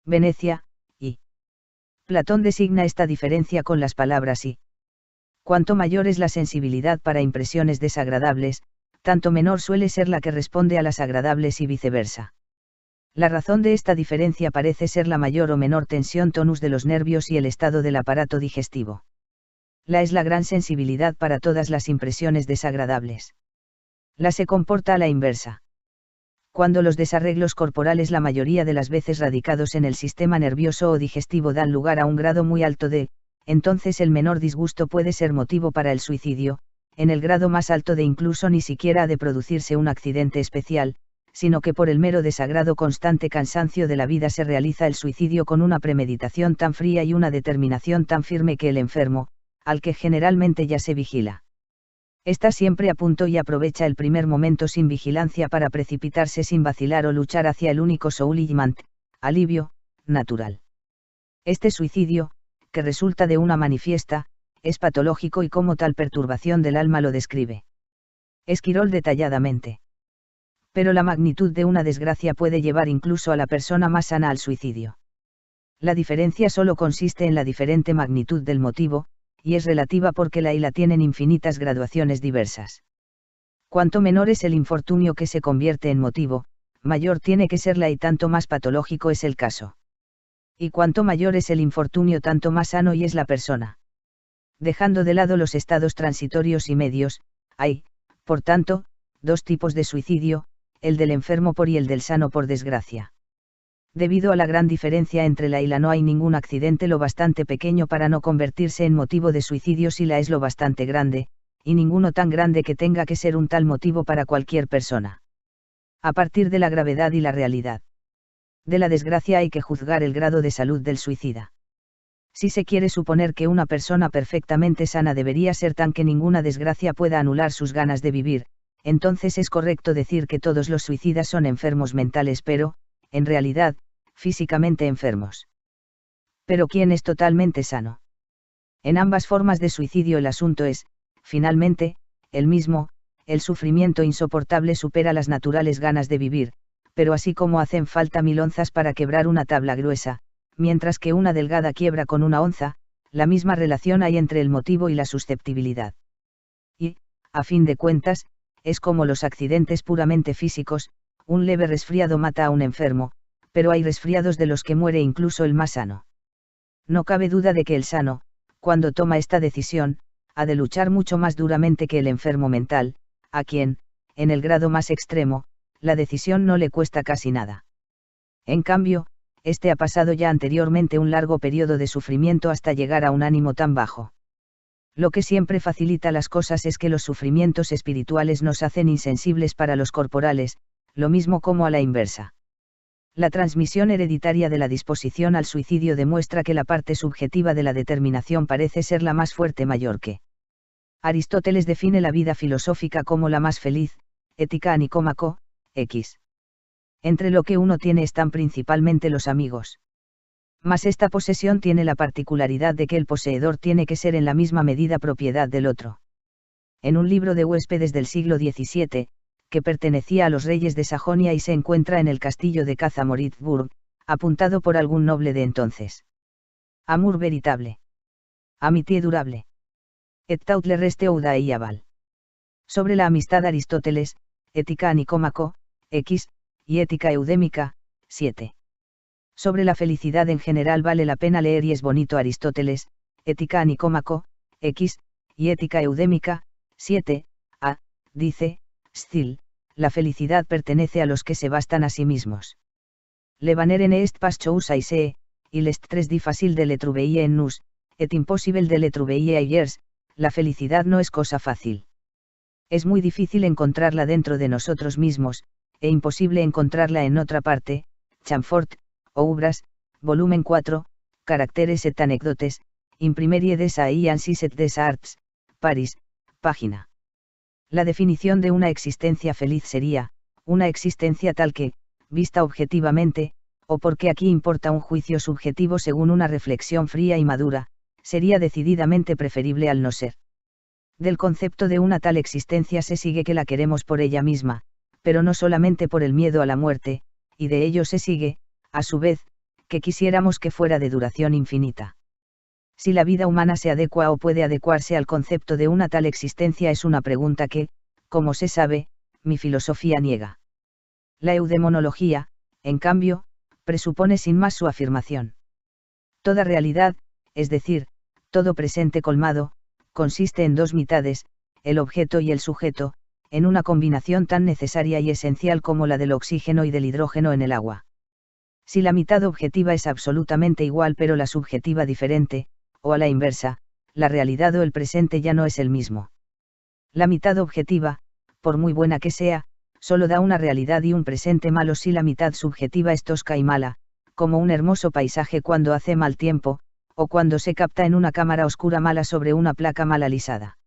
Venecia, y Platón designa esta diferencia con las palabras y. Cuanto mayor es la sensibilidad para impresiones desagradables, tanto menor suele ser la que responde a las agradables y viceversa. La razón de esta diferencia parece ser la mayor o menor tensión tonus de los nervios y el estado del aparato digestivo. La es la gran sensibilidad para todas las impresiones desagradables. La se comporta a la inversa. Cuando los desarreglos corporales la mayoría de las veces radicados en el sistema nervioso o digestivo dan lugar a un grado muy alto de, entonces el menor disgusto puede ser motivo para el suicidio, en el grado más alto de incluso ni siquiera ha de producirse un accidente especial, sino que por el mero desagrado constante cansancio de la vida se realiza el suicidio con una premeditación tan fría y una determinación tan firme que el enfermo, al que generalmente ya se vigila, está siempre a punto y aprovecha el primer momento sin vigilancia para precipitarse sin vacilar o luchar hacia el único souliment, alivio, natural. Este suicidio, que resulta de una manifiesta, es patológico y como tal perturbación del alma lo describe Esquirol detalladamente. Pero la magnitud de una desgracia puede llevar incluso a la persona más sana al suicidio. La diferencia solo consiste en la diferente magnitud del motivo, y es relativa porque la y la tienen infinitas graduaciones diversas. Cuanto menor es el infortunio que se convierte en motivo, mayor tiene que ser la y tanto más patológico es el caso. Y cuanto mayor es el infortunio tanto más sano y es la persona. Dejando de lado los estados transitorios y medios, hay, por tanto, dos tipos de suicidio, el del enfermo por y el del sano por desgracia. Debido a la gran diferencia entre la y la no hay ningún accidente lo bastante pequeño para no convertirse en motivo de suicidio si la es lo bastante grande, y ninguno tan grande que tenga que ser un tal motivo para cualquier persona. A partir de la gravedad y la realidad de la desgracia hay que juzgar el grado de salud del suicida. Si se quiere suponer que una persona perfectamente sana debería ser tan que ninguna desgracia pueda anular sus ganas de vivir, entonces es correcto decir que todos los suicidas son enfermos mentales pero, en realidad, físicamente enfermos. Pero ¿quién es totalmente sano? En ambas formas de suicidio el asunto es, finalmente, el mismo, el sufrimiento insoportable supera las naturales ganas de vivir, pero así como hacen falta 1000 onzas para quebrar una tabla gruesa, mientras que una delgada quiebra con una onza, la misma relación hay entre el motivo y la susceptibilidad. Y, a fin de cuentas, es como los accidentes puramente físicos, un leve resfriado mata a un enfermo, pero hay resfriados de los que muere incluso el más sano. No cabe duda de que el sano, Cuando toma esta decisión, ha de luchar mucho más duramente que el enfermo mental, a quien, en el grado más extremo, la decisión no le cuesta casi nada. En cambio, este ha pasado ya anteriormente un largo periodo de sufrimiento hasta llegar a un ánimo tan bajo. Lo que siempre facilita las cosas es que los sufrimientos espirituales nos hacen insensibles para los corporales, lo mismo como a la inversa. La transmisión hereditaria de la disposición al suicidio demuestra que la parte subjetiva de la determinación parece ser la más fuerte mayor que. Aristóteles define la vida filosófica como la más feliz, Ética a Nicómaco, X. Entre lo que uno tiene están principalmente los amigos. Mas esta posesión tiene la particularidad de que el poseedor tiene que ser en la misma medida propiedad del otro. En un libro de huéspedes del siglo XVII, que pertenecía a los reyes de Sajonia y se encuentra en el castillo de Caza-Moritzburg, apuntado por algún noble de entonces. Amour véritable. Amitié durable. Et tout le reste audaïable. Sobre la amistad Aristóteles, Ética a Nicómaco, X, y Ética eudémica, 7. Sobre la felicidad en general vale la pena leer y es bonito Aristóteles, Ética a Nicómaco, X, y Ética eudémica, 7, a, dice, Stil, la felicidad pertenece a los que se bastan a sí mismos. Le vanere ne est pas chose aisée, il est très difficile de le trouver en nous, et impossible de le trouver ailleurs, la felicidad no es cosa fácil. Es muy difícil encontrarla dentro de nosotros mismos, e imposible encontrarla en otra parte. Chamfort, Obras, volumen 4, Caracteres et anecdotes, Imprimerie des Sciences et des Arts, París, página. La definición de una existencia feliz sería, una existencia tal que, vista objetivamente, o porque aquí importa un juicio subjetivo según una reflexión fría y madura, sería decididamente preferible al no ser. Del concepto de una tal existencia se sigue que la queremos por ella misma, pero no solamente por el miedo a la muerte, y de ello se sigue, a su vez, que quisiéramos que fuera de duración infinita. Si la vida humana se adecua o puede adecuarse al concepto de una tal existencia es una pregunta que, como se sabe, mi filosofía niega. La eudemonología, en cambio, presupone sin más su afirmación. Toda realidad, es decir, todo presente colmado, consiste en dos mitades, el objeto y el sujeto, en una combinación tan necesaria y esencial como la del oxígeno y del hidrógeno en el agua. Si la mitad objetiva es absolutamente igual pero la subjetiva diferente, o a la inversa, la realidad o el presente ya no es el mismo. La mitad objetiva, por muy buena que sea, solo da una realidad y un presente malo si la mitad subjetiva es tosca y mala, como un hermoso paisaje cuando hace mal tiempo, o cuando se capta en una cámara oscura mala sobre una placa mal alisada.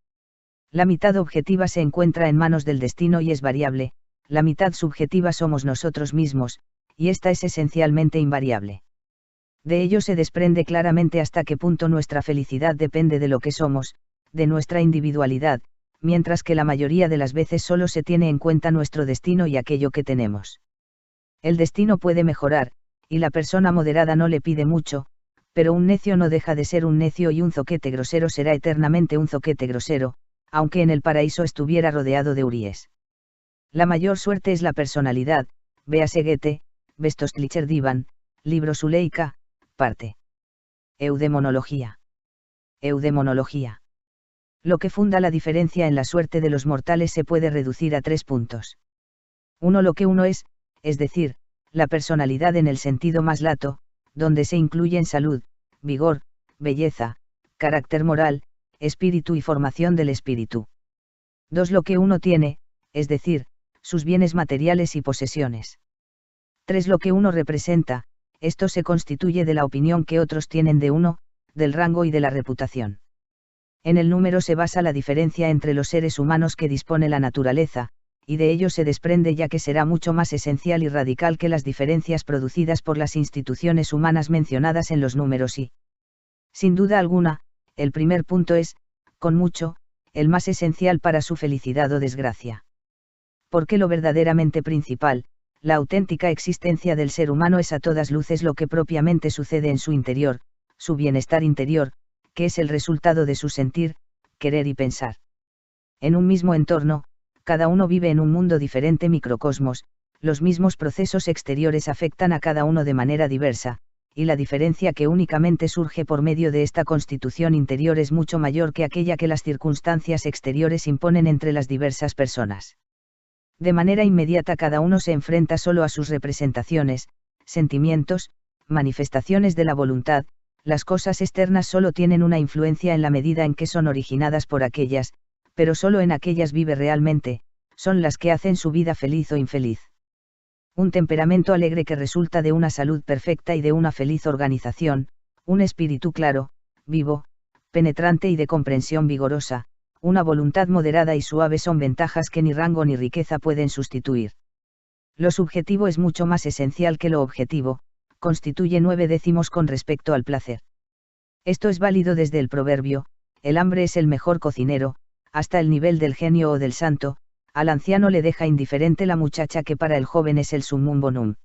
La mitad objetiva se encuentra en manos del destino y es variable, la mitad subjetiva somos nosotros mismos, y esta es esencialmente invariable. De ello se desprende claramente hasta qué punto nuestra felicidad depende de lo que somos, de nuestra individualidad, mientras que la mayoría de las veces solo se tiene en cuenta nuestro destino y aquello que tenemos. El destino puede mejorar, y la persona moderada no le pide mucho, pero un necio no deja de ser un necio y un zoquete grosero será eternamente un zoquete grosero, aunque en el paraíso estuviera rodeado de huríes. La mayor suerte es la personalidad, véase Goethe, Bestostlicher Divan, libro Zuleika, parte. Eudemonología. Eudemonología. Lo que funda la diferencia en la suerte de los mortales se puede reducir a 3 puntos. 1. Lo que uno es decir, la personalidad en el sentido más lato, donde se incluyen salud, vigor, belleza, carácter moral, espíritu y formación del espíritu. 2. Lo que uno tiene, es decir, sus bienes materiales y posesiones. 3. Lo que uno representa, esto se constituye de la opinión que otros tienen de uno, del rango y de la reputación. En el número se basa la diferencia entre los seres humanos que dispone la naturaleza, y de ello se desprende ya que será mucho más esencial y radical que las diferencias producidas por las instituciones humanas mencionadas en los números y. Sin duda alguna, el primer punto es, con mucho, el más esencial para su felicidad o desgracia. Porque lo verdaderamente principal, la auténtica existencia del ser humano es a todas luces lo que propiamente sucede en su interior, su bienestar interior, que es el resultado de su sentir, querer y pensar. En un mismo entorno, cada uno vive en un mundo diferente microcosmos, los mismos procesos exteriores afectan a cada uno de manera diversa, y la diferencia que únicamente surge por medio de esta constitución interior es mucho mayor que aquella que las circunstancias exteriores imponen entre las diversas personas. De manera inmediata cada uno se enfrenta solo a sus representaciones, sentimientos, manifestaciones de la voluntad. Las cosas externas solo tienen una influencia en la medida en que son originadas por aquellas, pero solo en aquellas vive realmente, son las que hacen su vida feliz o infeliz. Un temperamento alegre que resulta de una salud perfecta y de una feliz organización, un espíritu claro, vivo, penetrante y de comprensión vigorosa, una voluntad moderada y suave son ventajas que ni rango ni riqueza pueden sustituir. Lo subjetivo es mucho más esencial que lo objetivo, constituye 9/10 con respecto al placer. Esto es válido desde el proverbio, el hambre es el mejor cocinero, hasta el nivel del genio o del santo, al anciano le deja indiferente la muchacha que para el joven es el summum bonum.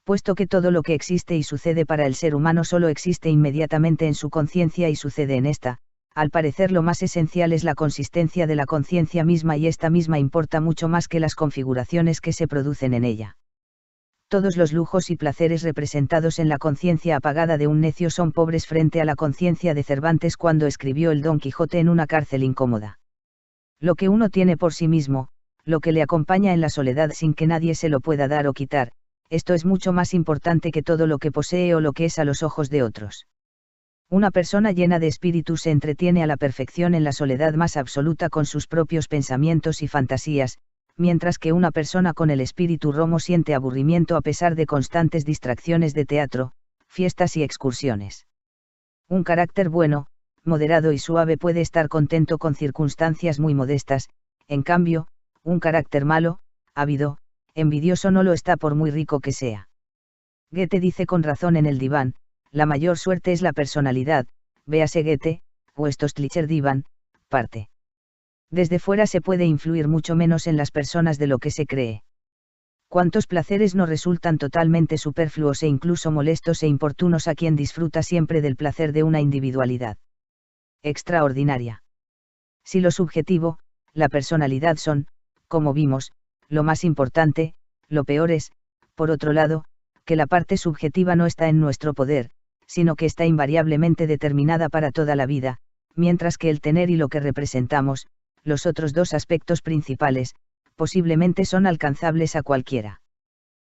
Puesto que todo lo que existe y sucede para el ser humano solo existe inmediatamente en su conciencia y sucede en esta, al parecer lo más esencial es la consistencia de la conciencia misma y esta misma importa mucho más que las configuraciones que se producen en ella. Todos los lujos y placeres representados en la conciencia apagada de un necio son pobres frente a la conciencia de Cervantes cuando escribió el Don Quijote en una cárcel incómoda. Lo que uno tiene por sí mismo, lo que le acompaña en la soledad sin que nadie se lo pueda dar o quitar, esto es mucho más importante que todo lo que posee o lo que es a los ojos de otros. Una persona llena de espíritu se entretiene a la perfección en la soledad más absoluta con sus propios pensamientos y fantasías, mientras que una persona con el espíritu romo siente aburrimiento a pesar de constantes distracciones de teatro, fiestas y excursiones. Un carácter bueno, moderado y suave puede estar contento con circunstancias muy modestas, en cambio, un carácter malo, ávido, envidioso no lo está por muy rico que sea. Goethe dice con razón en el diván, la mayor suerte es la personalidad, véase Goethe, Westostlicher Divan, parte. Desde fuera se puede influir mucho menos en las personas de lo que se cree. ¿Cuántos placeres no resultan totalmente superfluos e incluso molestos e importunos a quien disfruta siempre del placer de una individualidad extraordinaria? Si lo subjetivo, la personalidad son, como vimos, lo más importante, lo peor es, por otro lado, que la parte subjetiva no está en nuestro poder, sino que está invariablemente determinada para toda la vida, mientras que el tener y lo que representamos, los otros dos aspectos principales, posiblemente son alcanzables a cualquiera.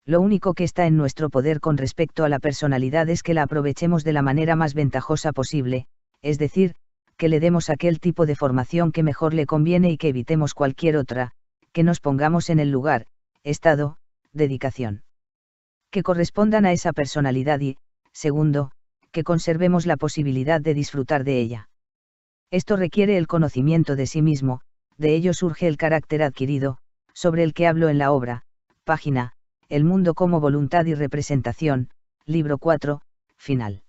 Lo único que está en nuestro poder con respecto a la personalidad es que la aprovechemos de la manera más ventajosa posible, es decir, que le demos aquel tipo de formación que mejor le conviene y que evitemos cualquier otra, que nos pongamos en el lugar, estado, dedicación que correspondan a esa personalidad y, segundo, que conservemos la posibilidad de disfrutar de ella. Esto requiere el conocimiento de sí mismo, de ello surge el carácter adquirido, sobre el que hablo en la obra, página, El mundo como voluntad y representación, libro 4, final.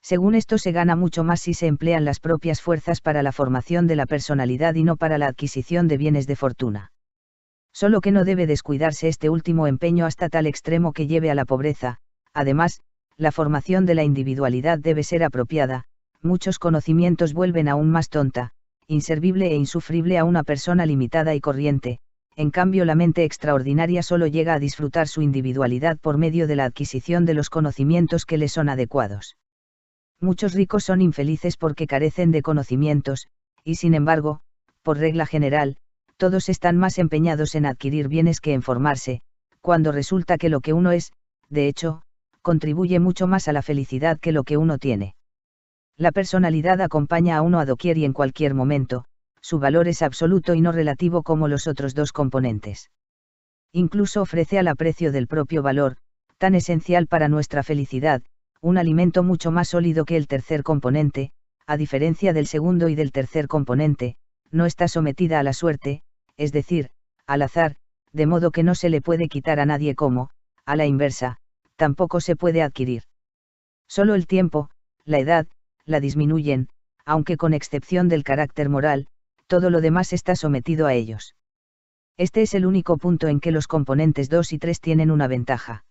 Según esto se gana mucho más si se emplean las propias fuerzas para la formación de la personalidad y no para la adquisición de bienes de fortuna. Solo que no debe descuidarse este último empeño hasta tal extremo que lleve a la pobreza. Además, la formación de la individualidad debe ser apropiada, muchos conocimientos vuelven aún más tonta, inservible e insufrible a una persona limitada y corriente, en cambio la mente extraordinaria solo llega a disfrutar su individualidad por medio de la adquisición de los conocimientos que le son adecuados. Muchos ricos son infelices porque carecen de conocimientos, y sin embargo, por regla general, todos están más empeñados en adquirir bienes que en formarse, cuando resulta que lo que uno es, de hecho, contribuye mucho más a la felicidad que lo que uno tiene. La personalidad acompaña a uno a doquier y en cualquier momento, su valor es absoluto y no relativo como los otros dos componentes. Incluso ofrece al aprecio del propio valor, tan esencial para nuestra felicidad, un alimento mucho más sólido que el tercer componente, a diferencia del segundo y del tercer componente, no está sometida a la suerte, es decir, al azar, de modo que no se le puede quitar a nadie como, a la inversa, tampoco se puede adquirir. Solo el tiempo, la edad, la disminuyen, aunque con excepción del carácter moral, todo lo demás está sometido a ellos. Este es el único punto en que los componentes 2 y 3 tienen una ventaja.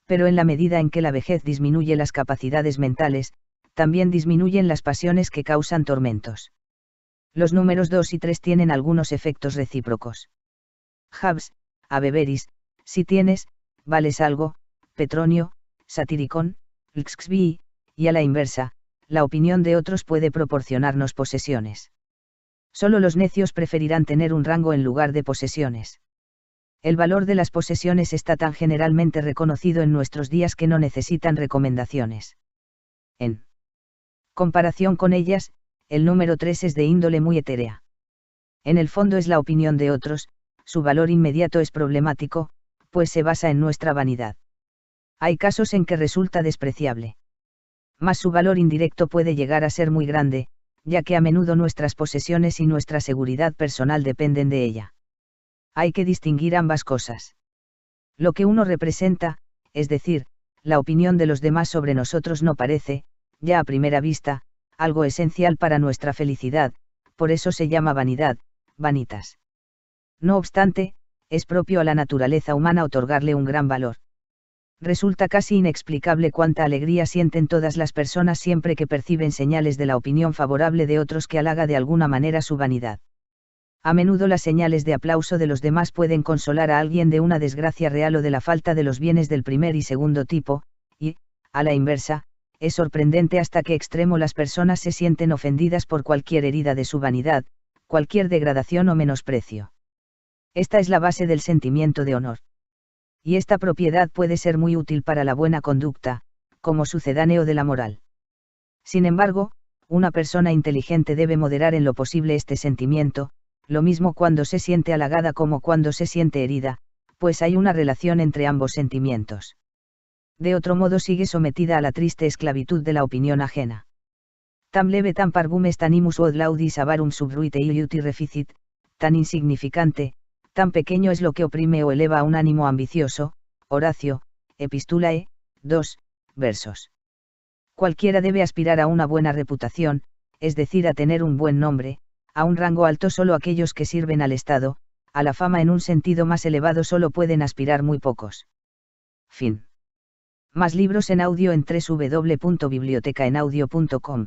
Pero en la medida en que la vejez disminuye las capacidades mentales, también disminuyen las pasiones que causan tormentos. Los números 2 y 3 tienen algunos efectos recíprocos. Habs, Abeveris, si tienes, vales algo, Petronio, Satiricón, Lxxbi, y a la inversa, la opinión de otros puede proporcionarnos posesiones. Solo los necios preferirán tener un rango en lugar de posesiones. El valor de las posesiones está tan generalmente reconocido en nuestros días que no necesitan recomendaciones. En comparación con ellas, el número 3 es de índole muy etérea. En el fondo es la opinión de otros, su valor inmediato es problemático, pues se basa en nuestra vanidad. Hay casos en que resulta despreciable. Mas su valor indirecto puede llegar a ser muy grande, ya que a menudo nuestras posesiones y nuestra seguridad personal dependen de ella. Hay que distinguir ambas cosas. Lo que uno representa, es decir, la opinión de los demás sobre nosotros no parece, ya a primera vista, algo esencial para nuestra felicidad, por eso se llama vanidad, vanitas. No obstante, es propio a la naturaleza humana otorgarle un gran valor. Resulta casi inexplicable cuánta alegría sienten todas las personas siempre que perciben señales de la opinión favorable de otros que halaga de alguna manera su vanidad. A menudo las señales de aplauso de los demás pueden consolar a alguien de una desgracia real o de la falta de los bienes del primer y segundo tipo, y, a la inversa, es sorprendente hasta qué extremo las personas se sienten ofendidas por cualquier herida de su vanidad, cualquier degradación o menosprecio. Esta es la base del sentimiento de honor. Y esta propiedad puede ser muy útil para la buena conducta, como sucedáneo de la moral. Sin embargo, una persona inteligente debe moderar en lo posible este sentimiento, lo mismo cuando se siente halagada como cuando se siente herida, pues hay una relación entre ambos sentimientos. De otro modo sigue sometida a la triste esclavitud de la opinión ajena. Tam levetam parvum est animus od laudis avarum subruite iuti reficit, tan insignificante, tan pequeño es lo que oprime o eleva a un ánimo ambicioso. Horacio, Epistulae, 2, versos. Cualquiera debe aspirar a una buena reputación, es decir, a tener un buen nombre, a un rango alto solo aquellos que sirven al Estado, a la fama en un sentido más elevado solo pueden aspirar muy pocos. Fin. Más libros en audio en www.bibliotecaenaudio.com